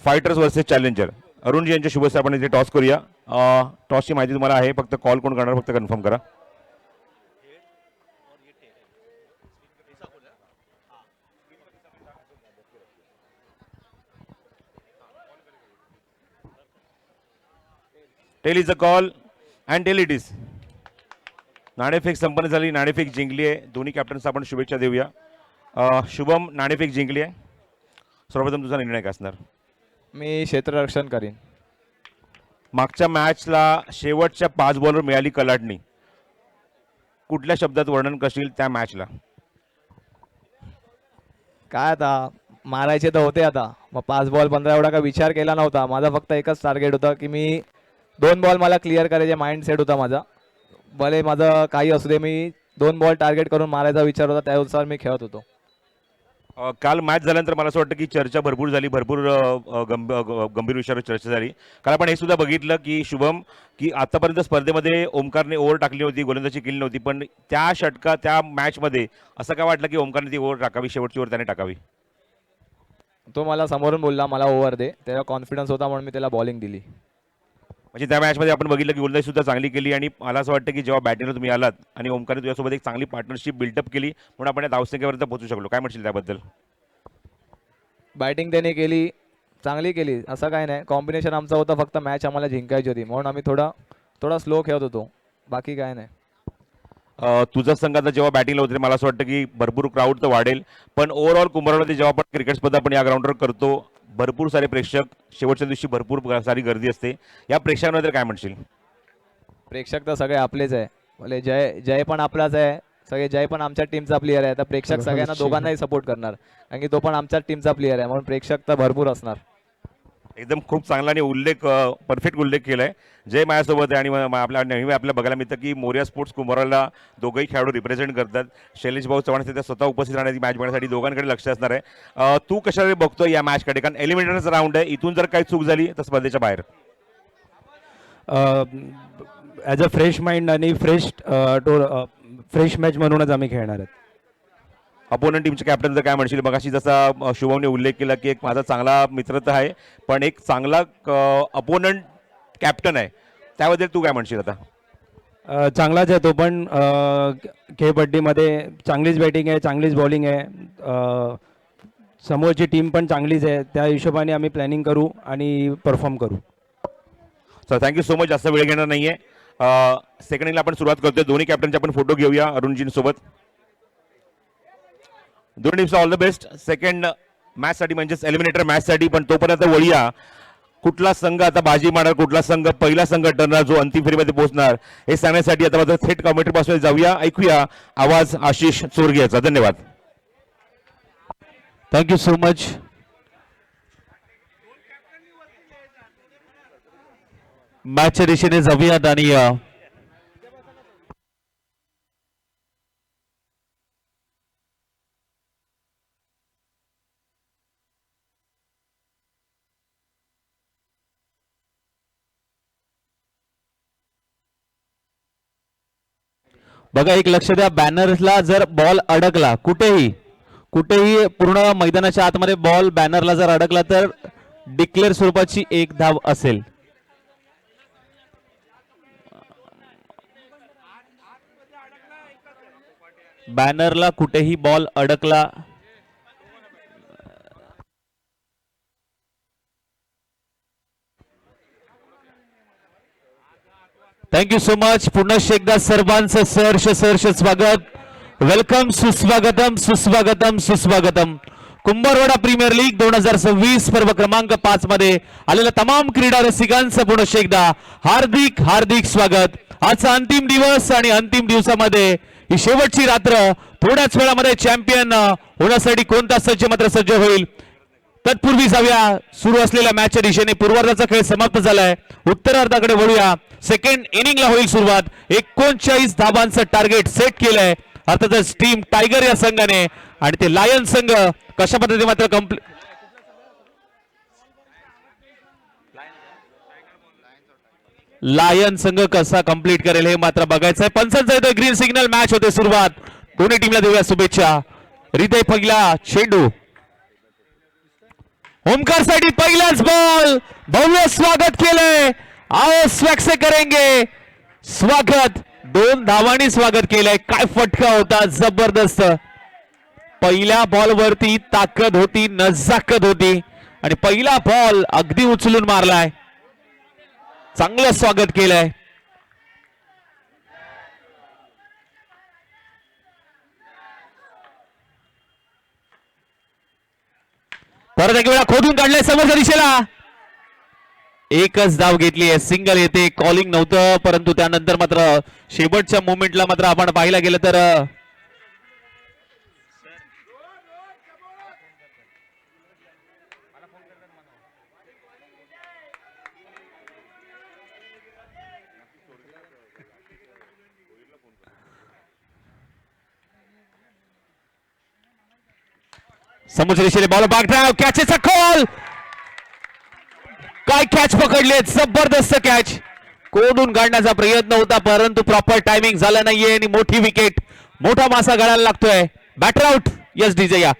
fighters versus challenger. Arun ji यांच्या शुभस्य आपण इथे टॉस करूया. टॉसची माहिती तुम्हाला आहे, फक्त कॉल कोण करणार फक्त कन्फर्म करा. Tail is a call and tail it is. नाणेफेक संपन्न झाली, नाणेफेक जिंकली आहे. दोन्ही कॅप्टन्स आपण शुभेच्छा देऊया. शुभम नाणेफेक जिंकली आहे. सर्वप्रथम तुझा निर्णय काय असणार? मी क्षेत्ररक्षण करीन. मागच्या मॅचला शेवटच्या 5 बॉलवर मिळाली कलाटणी. कुठल्या शब्दात वर्णन करशील त्या मॅचला? काय आता मारायचे तर होते आता, मग 5 बॉल 15 एवढा काय विचार केला नव्हता. माझा फक्त एकच टार्गेट होता की मी 2 बॉल मला क्लिअर करायचे माइंड सेट होता माझा. भले माझं काही असू दे, मी 2 बॉल टार्गेट करून मारायचा विचार होता, त्यानुसार मी खेळत होतो. काल मॅच झाल्यानंतर मला असं वाटतं की चर्चा भरपूर झाली, भरपूर गंभीर विषयावर चर्चा झाली. काल आपण हे सुद्धा बघितलं की शुभम की आतापर्यंत स्पर्धेमध्ये ओमकारने ओव्हर टाकली होती, गोलंदाजी केली नव्हती, पण त्या षटका त्या मॅचमध्ये असं काय वाटलं की ओमकारने ती ओव्हर टाकावी, शेवटची ओव्हर त्याने टाकावी? तो मला समोरून बोलला मला ओव्हर दे, त्याला कॉन्फिडन्स होता म्हणून मी त्याला बॉलिंग दिली. म्हणजे त्या मॅचमध्ये आपण बघितलं की गोलंदाजी सुद्धा चांगली केली आणि मला असं वाटतं की जेव्हा बॅटिंगला तुम्ही आलात आणि ओमकारने तुझ्यासोबत एक चांगली पार्टनरशिप बिल्डअप केली म्हणून आपण या धावसंख्येपर्यंत पोहोचू शकलो. काय म्हणशील त्याबद्दल? बॅटिंग त्याने केली, चांगली केली, असं काय नाही. कॉम्बिनेशन आमचं होतं, फक्त मॅच आम्हाला जिंकायची होती म्हणून आम्ही थोडा स्लो खेळत होतो, बाकी काय नाही. तुझा संघ आता जेव्हा बॅटिंगला होते मला असं वाटतं की भरपूर क्राऊड तर वाढेल, पण ओव्हरऑल कुंभारवाड्यामध्ये जेव्हा आपण क्रिकेट स्पर्धा आपण या ग्राउंडवर करतो भरपूर सारे प्रेक्षक, शेवटच्या दिवशी भरपूर सारी गर्दी असते. या प्रेक्षकांबद्दल काय म्हणशील? प्रेक्षक तर सगळे आपलेच आहे. भले जय पण आपलाच आहे, सगळे जय पण आमच्या टीमचा प्लेअर आहे. तर प्रेक्षक सगळ्यांना दोघांनाही सपोर्ट करणार, कारण की तो पण आमच्याच टीमचा प्लेअर आहे, म्हणून प्रेक्षक तर भरपूर असणार. एकदम खूप चांगला आणि उल्लेख परफेक्ट उल्लेख केलाय. जय माझ्यासोबत आहे आणि आपल्या नेहमी आपल्याला बघायला मिळतं की मोरिया स्पोर्ट्स कुंभारवाडा दोघंही खेळाडू रिप्रेझेंट करतात. शैलेश भाऊ चव्हाण तिथे स्वतः उपस्थित राहण्याची मॅच बघण्यासाठी दोघांकडे लक्ष असणार आहे. तू कशाकडे बघतो या मॅचकडे, कारण एलिमिनेटरचा राऊंड आहे, इथून जर काही चूक झाली तर स्पर्धेच्या बाहेर. ॲज अ फ्रेश माइंड आणि फ्रेश मॅच म्हणूनच आम्ही खेळणार आहेत. अपोनंट टीमच्या कॅप्टनचं काय म्हणशील? मगाशी जसा शुभमने उल्लेख केला की एक माझा चांगला मित्र तर आहे, पण एक चांगला अपोनंट कॅप्टन आहे, त्याबद्दल तू काय म्हणशील आता? चांगलाच आहे तो पण. खेळपट्टीमध्ये चांगलीच बॅटिंग आहे, चांगलीच बॉलिंग आहे. समोरची टीम पण चांगलीच आहे, त्या हिशोबाने आम्ही प्लॅनिंग करू आणि परफॉर्म करू. Sir thank you so much. जास्त वेळ घेणार नाहीये. सेकंड इनिंगला आपण सुरुवात करतोय. दोन्ही कॅप्टनचे आपण फोटो घेऊया अरुणजींसोबत. दोन्ही teams all the best second मॅचसाठी, म्हणजेच एलिमिनेटर मॅचसाठी. पण तोपर्यंत वळूया, कुठला संघ आता बाजी मारणार, कुठला संघ पहिला संघ ठरणार जो अंतिम फेरीमध्ये पोहोचणार, हे सांगण्यासाठी आता मात्र थेट कॉमेंट्री पासून जाऊया. ऐकूया आवाज आशिष चोरगेचा. धन्यवाद. Thank you so much. मॅचच्या दिशेने जाऊयात आणि बघा, एक लक्ष द्या, बॅनरला जर बॉल अडकला कुठेही पूर्ण मैदानाच्या आतमध्ये बॉल बॅनरला जर अडकला तर डिक्लेअर स्वरूपाची एक धाव असेल. बॅनरला कुठेही बॉल अडकला थँक्यू सो मच. पुन्हा एकदा सर्वांचं सहर्ष स्वागत. वेलकम, सुस्वागतम सुस्वागतम सुस्वागतम. कुंभारवाडा प्रीमियर लीग 2026 पर्व क्रमांक 5 मध्ये आलेल्या तमाम क्रीडा रसिकांचं पुन्हा एकदा हार्दिक हार्दिक स्वागत. आजचा अंतिम दिवस आणि अंतिम दिवसामध्ये ही शेवटची रात्र. थोड्याच वेळामध्ये चॅम्पियन होण्यासाठी कोणता सज्ज मात्र सज्ज होईल. तत्पूर्वी जाऊया सुरू असलेल्या मॅचच्या दिशेने. पूर्वार्धाचा खेळ समाप्त झालाय, उत्तरार्धाकडे वळूया. सेकंड इनिंगला होईल सुरुवात. 39 धावांचं टार्गेट सेट केलंय अर्थातच टीम टायगर या संघाने, आणि ते लायन संघ कशा पद्धतीने मात्र लायन संघ कसा कंप्लीट करेल हे मात्र बघायचं आहे. पंचांचा येतोय ग्रीन सिग्नल. मॅच होते सुरुवात. दोन्ही टीमला देऊया शुभेच्छा. हृदय पहिला चेंडू ओमकार साठी पहिलाच बॉल. भव्य स्वागत केलंय. आओ स्वॅग से करेंगे स्वागत. 2 धावांनी स्वागत केलंय. काय फटका होता, जबरदस्त. पहिल्या बॉल वरती ताकद होती, नजाकत होती, आणि पहिला बॉल अगदी उचलून मारलाय. चांगलं स्वागत केलंय. परत एक वेळा खोदून काढलंय समोरच्या दिशेला. एकच धाव घेतली आहे, सिंगल येते. कॉलिंग नव्हतं, परंतु त्यानंतर मात्र शेवटच्या मोमेंटला मात्र आपण पाहायला गेलं तर समोरच्या दिशेने बॉल बॅक ड्राइव्ह. कॅचेचा कॉल. काय कॅच पकडले, जबरदस्त कॅच. कोडून काढण्याचा प्रयत्न होता, परंतु प्रॉपर टायमिंग झाला नाहीये आणि मोठी विकेट, मोठा मासा गळायला लागतोय. Batter out. यस डीजे या.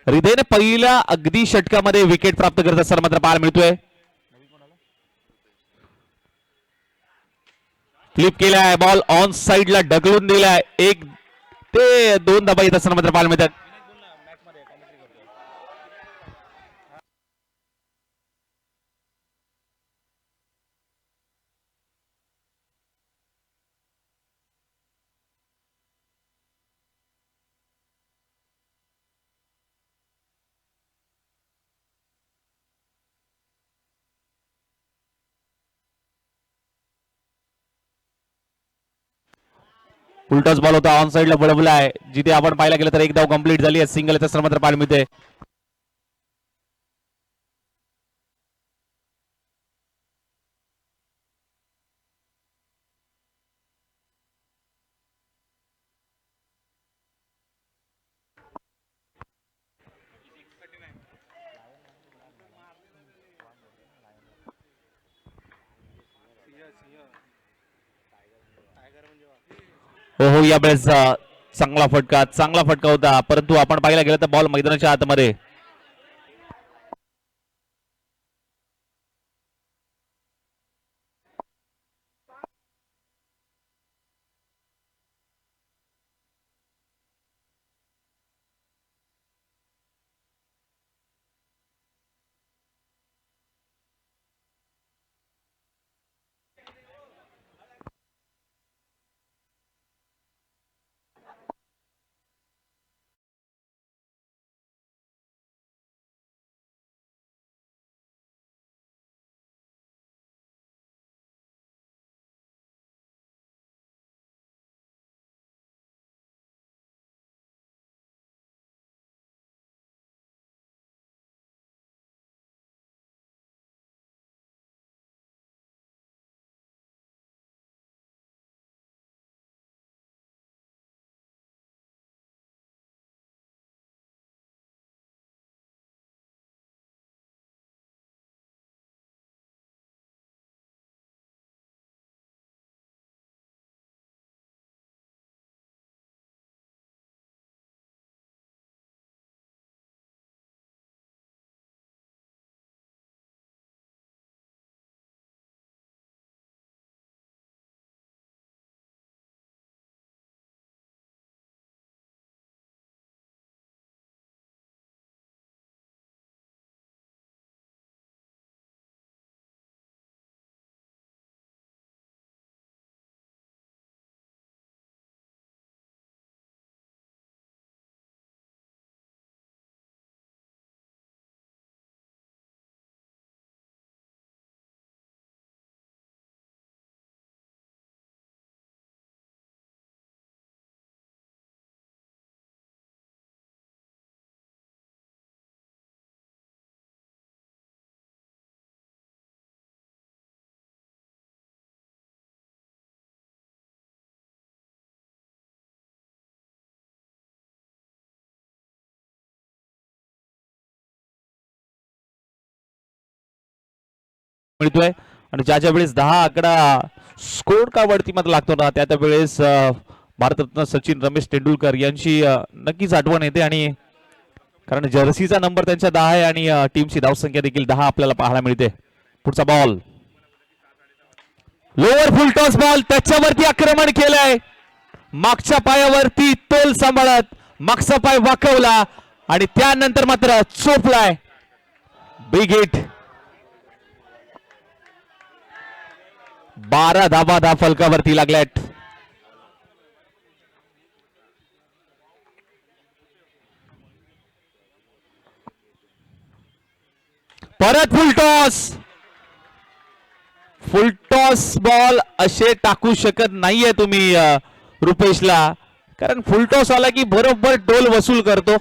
हृदयने पहिल्या अगदी षटकामध्ये विकेट प्राप्त करत असताना मात्र पाहायला मिळतोय. फ्लिप केलाय, बॉल ऑन साइडला ढकलून दिलाय. 1 ते 2 धाबा येत असताना मात्र पाहायला मिळतात. उलटाच बॉल होता ऑन साइडला बळबला आहे जिथे आपण पाहायला गेलं तर एक धाव कंप्लीट झाली आहे सिंगल याचा मात्र पाहायला मिळते. हो हो यावेळेस चांगला फटका होता परंतु आपण पाहायला गेलं तर बॉल मैदानाच्या आतमध्ये. मिळतोय आणि ज्या ज्या वेळेस 10 आकडा स्कोर का वरती मात्र लागतो ना त्या वेळेस भारतरत्न सचिन रमेश तेंडुलकर यांची नक्कीच आठवण येते आणि कारण जर्सीचा नंबर त्यांच्या 10 आहे आणि टीमची धावसंख्या देखील 10 आपल्याला पाहायला मिळते. पुढचा बॉल लोअर फुल टॉस बॉल त्याच्यावरती आक्रमण केलंय मागच्या पायावरती तोल सांभाळत मागचा पाय वाकवला आणि त्यानंतर मात्र चोपलाय. बिग हिट 12 धावा फलकावरती लागल्यात. परत फुल टॉस बॉल असे टाकू शकत नाहीये तुम्ही रुपेशला कारण फुल टॉस आला की बरोबर डोल वसूल करतो.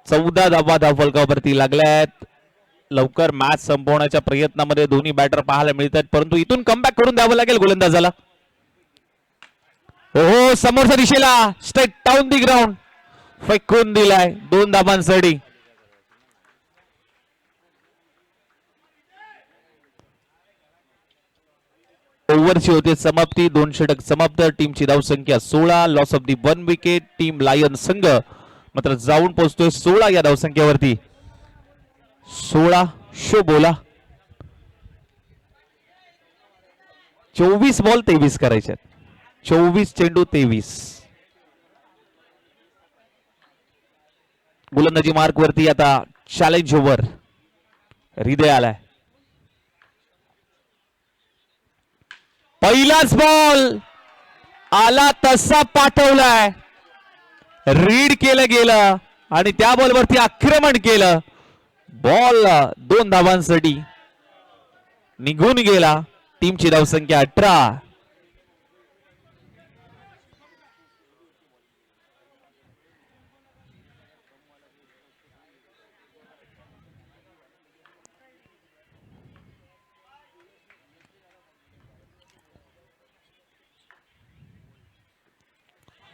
चौदा धावा फलकावरती लागल्यात. लवकर मॅच संपवण्याच्या प्रयत्नामध्ये दोन्ही बॅटर पाहायला मिळतात परंतु इथून कमबॅक करून द्यावं लागेल गोलंदाजाला. हो समोरच्या दिशेला स्ट्रेट डाऊन दी ग्राउंड फेकून दिलाय 2 धावांसाठी. ओव्हरची होते समाप्ती 2 षटक समाप्त. टीमची धावसंख्या 16 loss of the 1 wicket. Team lion संघ मात्र जाऊन पोहोचतोय 16 या धावसंख्येवरती. 16 शो बोला 24 बॉल 23 करायचे 24 चेंडू 23. गोलंदाजी मार्क वरती आता चॅलेंज ओव्हर हृदय आलाय. पहिलाच बॉल आला तसा पाठवलाय रीड केलं गेलं आणि त्या बॉलवरती आक्रमण केलं. बॉल 2 धावांसाठी निघून गेला. टीमची धावसंख्या 18.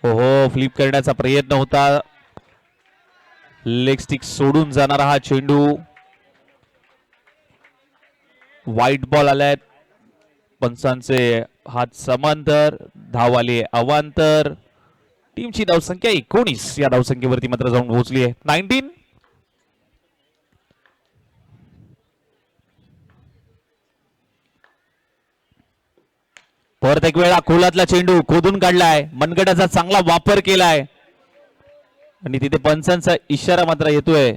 हो, फ्लिप करण्याचा प्रयत्न होता. लेग स्टिक सोडून जाणारा हा चेंडू. व्हाईट बॉल आलाय. पंचांचे हात समांतर, धाव आली अवांतर. टीमची धावसंख्या 19 या धावसंख्येवरती मात्र जाऊन पोहोचली आहे. 19. परत एक वेळा खोलातला चेंडू खोदून काढलाय. मनगटाचा चांगला वापर केलाय आणि तिथे पंचांचा इशारा मात्र येतोय.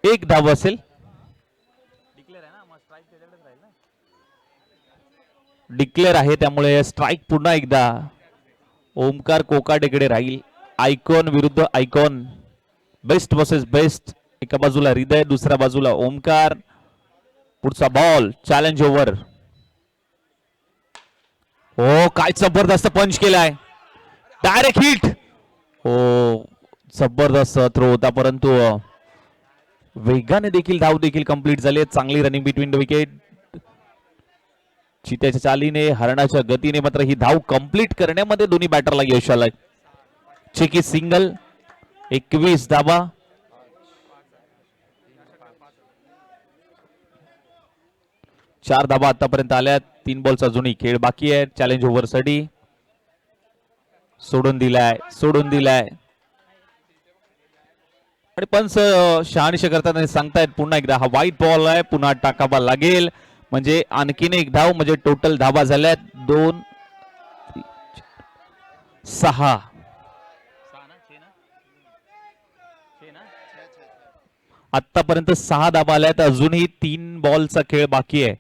एक धाव असेल. डिक्लेअर आहे त्यामुळे स्ट्राईक पुन्हा एकदा ओमकार कोकाटेकडे राहील. आयकॉन विरुद्ध आयकॉन, बेस्ट वर्सेस बेस्ट. एका बाजूला हृदय, दुसऱ्या बाजूला ओमकार. पुढचा बॉल चॅलेंज ओव्हर. हो, काय जबरदस्त पंच केलाय. Direct hit. हो, जबरदस्त थ्रो होता परंतु वेगाने देखील धाव देखील कंप्लीट झाली. चांगली रनिंग बिटवीन द विकेट. चित्याच्या चालीने, हरणाच्या गतीने मात्र ही धाव कंप्लीट करण्यामध्ये दोन्ही बॅटरला यश आलंय. Cheeky single. 21 धावा. चार धावा आतापर्यंत आल्यात. 3 बॉलचा अजूनही खेळ बाकी आहे. चॅलेंज ओव्हर साठी सोडून दिलाय आणि पंच शहानिशा करताना सांगतायत पुन्हा एकदा हा व्हाईट बॉल आहे, पुन्हा टाकावा लागेल. म्हणजे आणखीन एक धाव, म्हणजे टोटल धावा झाल्यात 2, 6. आतापर्यंत 6 धावा आल्यात. अजूनही 3 बॉलचा खेळ बाकी आहे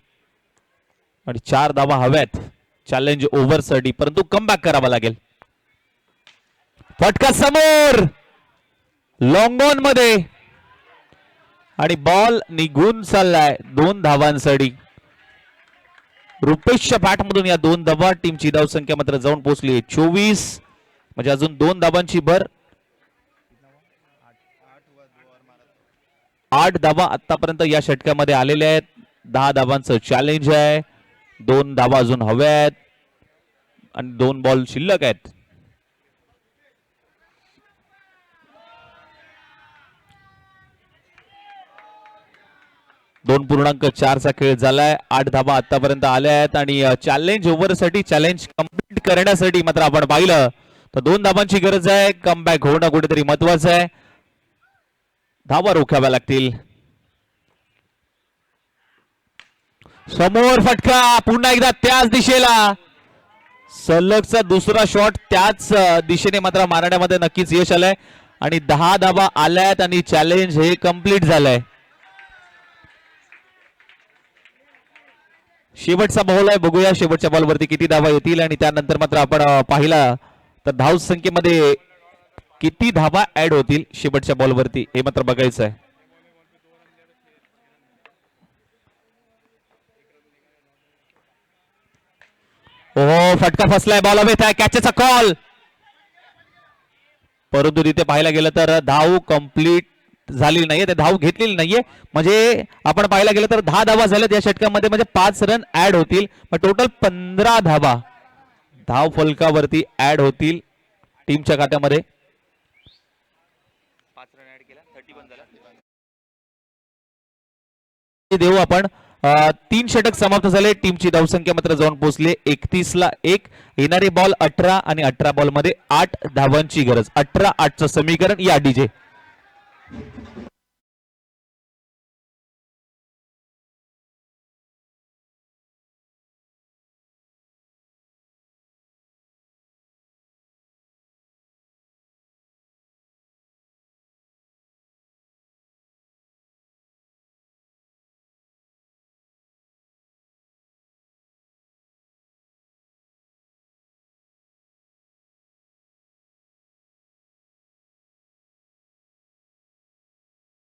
आणि 4 धावा हव्यात चॅलेंज ओव्हर साठी, परंतु कमबॅक करावा लागेल. फटका समोर लॉंग ऑन मध्ये आणि बॉल निघून चाललाय 2 धावांसाठी. रुपेशच्या बॅटमधून या 2 धावा. टीमची धावसंख्या मात्र जाऊन पोहोचली 24. म्हणजे अजून 2 धावांची भर. 8 धावा आतापर्यंत या षटकामध्ये आलेल्या आहेत. 10 धावांचं चॅलेंज आहे. 2 धावा अजून हव्या आहेत आणि 2 बॉल शिल्लक आहेत. दोन 2.4 चा खेळ झालाय. 8 धावा आतापर्यंत आल्या आहेत आणि चॅलेंज ओव्हर साठी, चॅलेंज कंप्लीट करण्यासाठी मात्र आपण पाहिलं तर 2 धावांची गरज आहे. कमबॅक होणं कुठेतरी महत्वाचं आहे. धावा रोखाव्या लागतील. समोर फटका पुन्हा एकदा त्याच दिशेला. सलगचा दुसरा शॉट त्याच दिशेने मात्र मारण्यामध्ये नक्कीच यश आलंय आणि 10 धावा आल्यात आणि चॅलेंज हे कंप्लीट झालंय. शेवटचा बॉल आहे. बघूया शेवटच्या बॉलवरती किती धावा येतील आणि त्यानंतर मात्र आपण पाहिला तर धाव संख्येमध्ये किती धावा ऍड होतील शेवटच्या बॉलवरती हे मात्र बघायचं आहे. हो, फटका फसलाय. बॉल हवेत आहे. कॅचचा कॉल. परंतु तिथे पाहायला गेलं तर धाव कंप्लीट झालेली नाहीये, ते धाव घेतलेली नाहीये. म्हणजे आपण पाहायला गेलं तर 10 धावा झाल्यात या षटकामध्ये, म्हणजे 5 रन ऍड होतील. मग टोटल 15 धावा धाव फलकावरती ऍड होतील टीमच्या खात्यामध्ये. देऊ आपण 3 षटक समाप्त झाले. टीमची धावसंख्या मात्र जाऊन पोहोचली 31 ला 1. येणारे बॉल 18 आणि 18 बॉल मध्ये 8 धावांची गरज. 18-8 चं समीकरण या डीजे.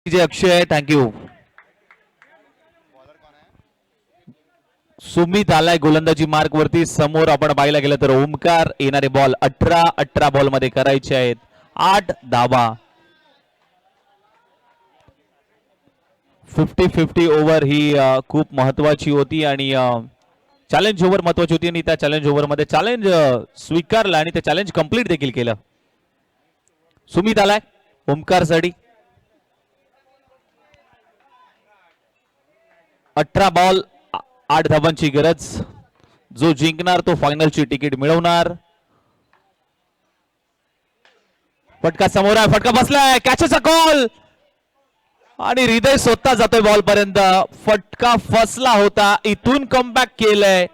जे अक्षय थँक्यू. सुमित आलाय गोलंदाजी मार्क वरती. समोर आपण पाहायला गेलं तर ओमकार. येणारे बॉल 18 बॉल मध्ये करायचे आहेत. 8 धावा. 50-50 ओव्हर ही खूप महत्वाची होती आणि चॅलेंज ओव्हर महत्वाची होती आणि त्या चॅलेंज ओव्हर मध्ये चॅलेंज स्वीकारलं आणि ते चॅलेंज कंप्लीट देखील केलं. सुमित आलाय ओमकार साठी. 18 बॉल 8 धावांची गरज. जो जिंकणार तो फायनलची तिकीट मिळवणार. फटका समोर आहे. फटका बसलाय. कॅचचा कॉल आणि हृदय स्वतः जातोय बॉल पर्यंत. फटका फसला होता. इथून कमबॅक केलंय.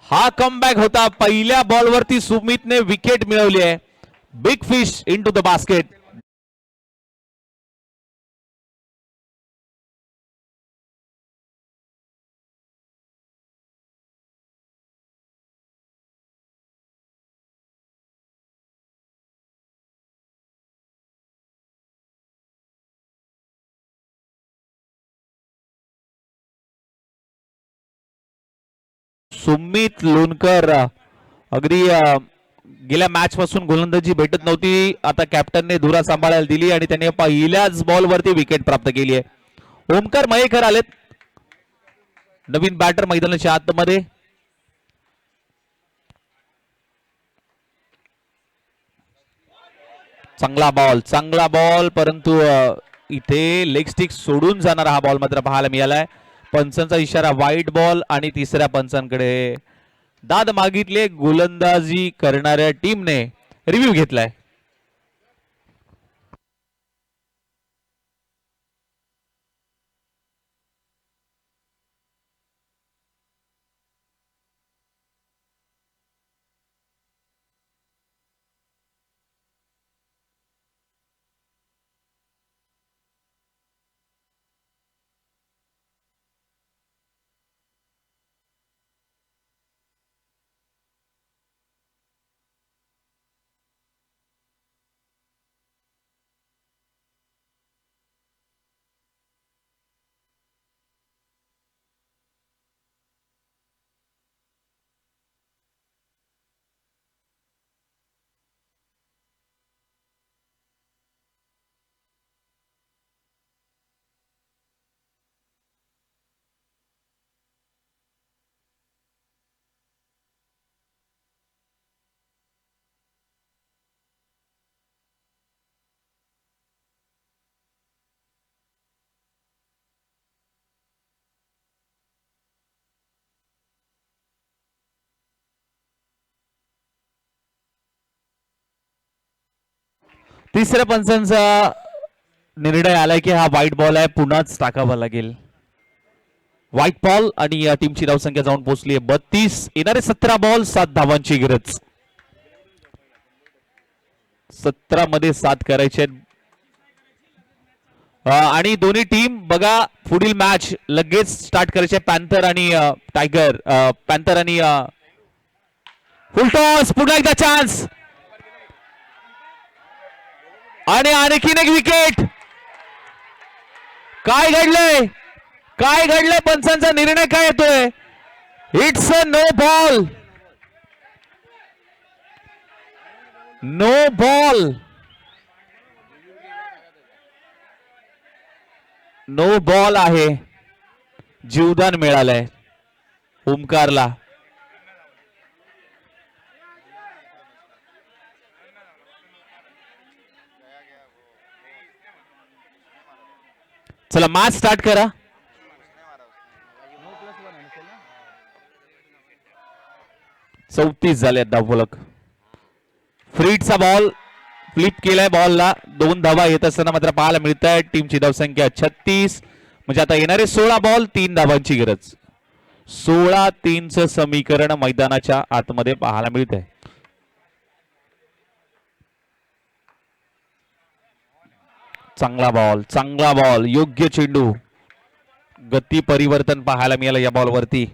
हा कमबॅक होता. पहिल्या बॉलवरती सुमितने विकेट मिळवली आहे. Big fish into the basket. Sumit Lonkar अगदी गेल्या मॅच पासून गोलंदाजी भेटत नव्हती. आता कॅप्टनने धुरा सांभाळायला दिली आणि त्याने पहिल्याच बॉलवरती विकेट प्राप्त केली आहे. ओमकार मयेकर आलेत. नवीन बॅटर मैदानाच्या आतमध्ये. चांगला बॉल परंतु इथे लेग स्टिक सोडून जाणारा हा बॉल मात्र पाहायला मिळालाय. पंचांचा इशारा वाईट बॉल आणि तिसऱ्या पंचांकडे दाद मागितले. गोलंदाजी करणाऱ्या टीमने रिव्ह्यू घेतलाय. तिसऱ्या पंचांचा निर्णय आलाय की हा व्हाईट बॉल आहे. पुन्हाच टाकावा लागेल. व्हाईट बॉल आणि या टीमची धावसंख्या जाऊन पोहोचली आहे 32. येणारे 17 बॉल 7 धावांची गरज. 17 मध्ये 7 करायचे आहेत. आणि दोन्ही टीम बघा पुढील मॅच लगेच स्टार्ट करायचे. पॅन्थर आणि टायगर. पॅन्थर आणि फुल टॉस. पुन्हा एकदा चान्स आणि आणखीन एक विकेट. काय घडलंय पंचांचा निर्णय काय येतोय. It's a no ball. No ball. No ball आहे. जीवदान मिळालंय ओमकारला. चला मॅच स्टार्ट करा. 34 झाले धावफलक. फ्रीडचा बॉल फ्लिप केलाय. बॉलला 2 धावा येत असताना मात्र पाहायला मिळत आहे. टीमची धावसंख्या 36. म्हणजे आता येणारे 16 बॉल 3 धावांची गरज. 16-3चं समीकरण मैदानाच्या आतमध्ये पाहायला मिळत आहे. चांगला बॉल योग्य चेंडू. गती परिवर्तन पाहायला मिळालं या बॉलवरती.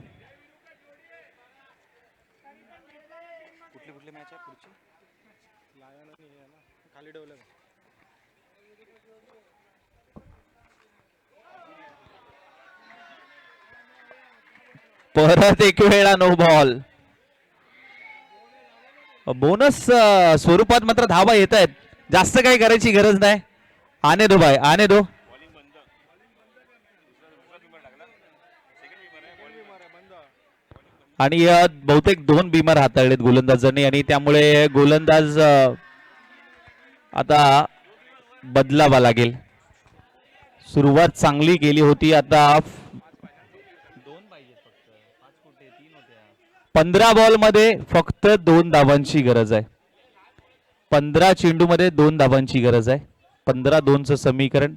परत एक वेळा नो बॉल. बोनस स्वरूपात मात्र धावा येत आहेत. जास्त काही करायची गरज नाही. आने दो भाई, आने दो. आणि बहुतेक 2 बिमार हाताळलेत गोलंदाजांनी आणि त्यामुळे गोलंदाज आता बदलावा लागेल. सुरुवात चांगली केली होती. आता 15 बॉल मध्ये फक्त 2 धावांची गरज आहे. 15 चेंडू मध्ये 2 धावांची गरज आहे. 15-2चं समीकरण.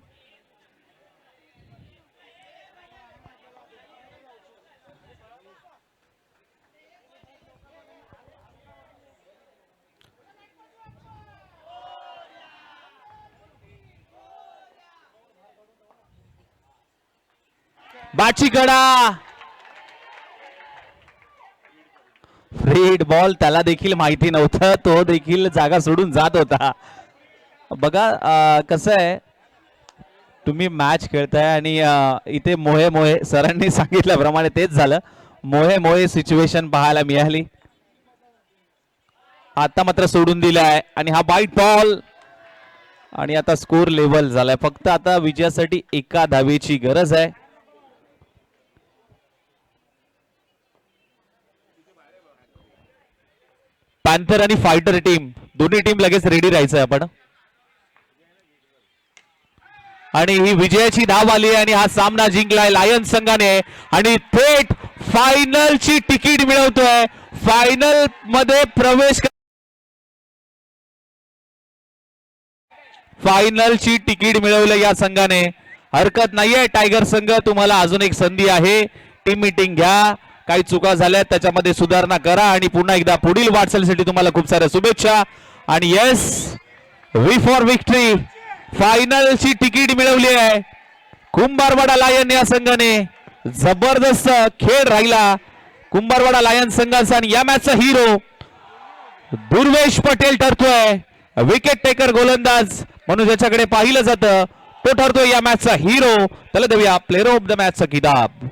बाची कडा. Freed ball. त्याला देखील माहिती नव्हतं. तो देखील जागा सोडून जात होता. बघा कसं आहे, तुम्ही मॅच खेळताय आणि इथे मोहे मोहे सरांनी सांगितल्याप्रमाणे तेच झालं. मोहे मोहे सिच्युएशन पाहायला मिळाली. आता मात्र सोडून दिलाय आणि हा बाईट बॉल आणि आता स्कोर लेवल झालाय. फक्त आता विजयासाठी एका धावेची गरज आहे. पॅन्थर आणि फायटर टीम दोन्ही टीम लगेच रेडी राहायचंय आपण. आणि ही विजयाची धाव आली आणि हा सामना जिंकलाय लायन्स संघाने आणि थेट फायनलची तिकीट मिळवतोय. फायनल मध्ये प्रवेश. फायनलची तिकीट मिळवलं या संघाने. हरकत नाहीये टायगर संघ, तुम्हाला अजून एक संधी आहे. टीम मीटिंग घ्या. काही चुका झाल्या त्याच्यामध्ये सुधारणा करा आणि पुन्हा एकदा पुढील वाटचालीसाठी तुम्हाला खूप साऱ्या शुभेच्छा. आणि येस, वी फॉर विक्ट्री. फायनलची तिकीट मिळवली आहे कुंभारवाडा लायन या संघाने. जबरदस्त खेळ राहिला कुंभारवाडा लायन संघाचा आणि या मॅचचा हिरो दुर्वेश पटेल ठरतोय. विकेट टेकर गोलंदाज म्हणून ज्याच्याकडे पाहिलं जातं तो ठरतोय या मॅचचा हिरो. त्याला देऊया प्लेअर ऑफ द मॅचचा किताब.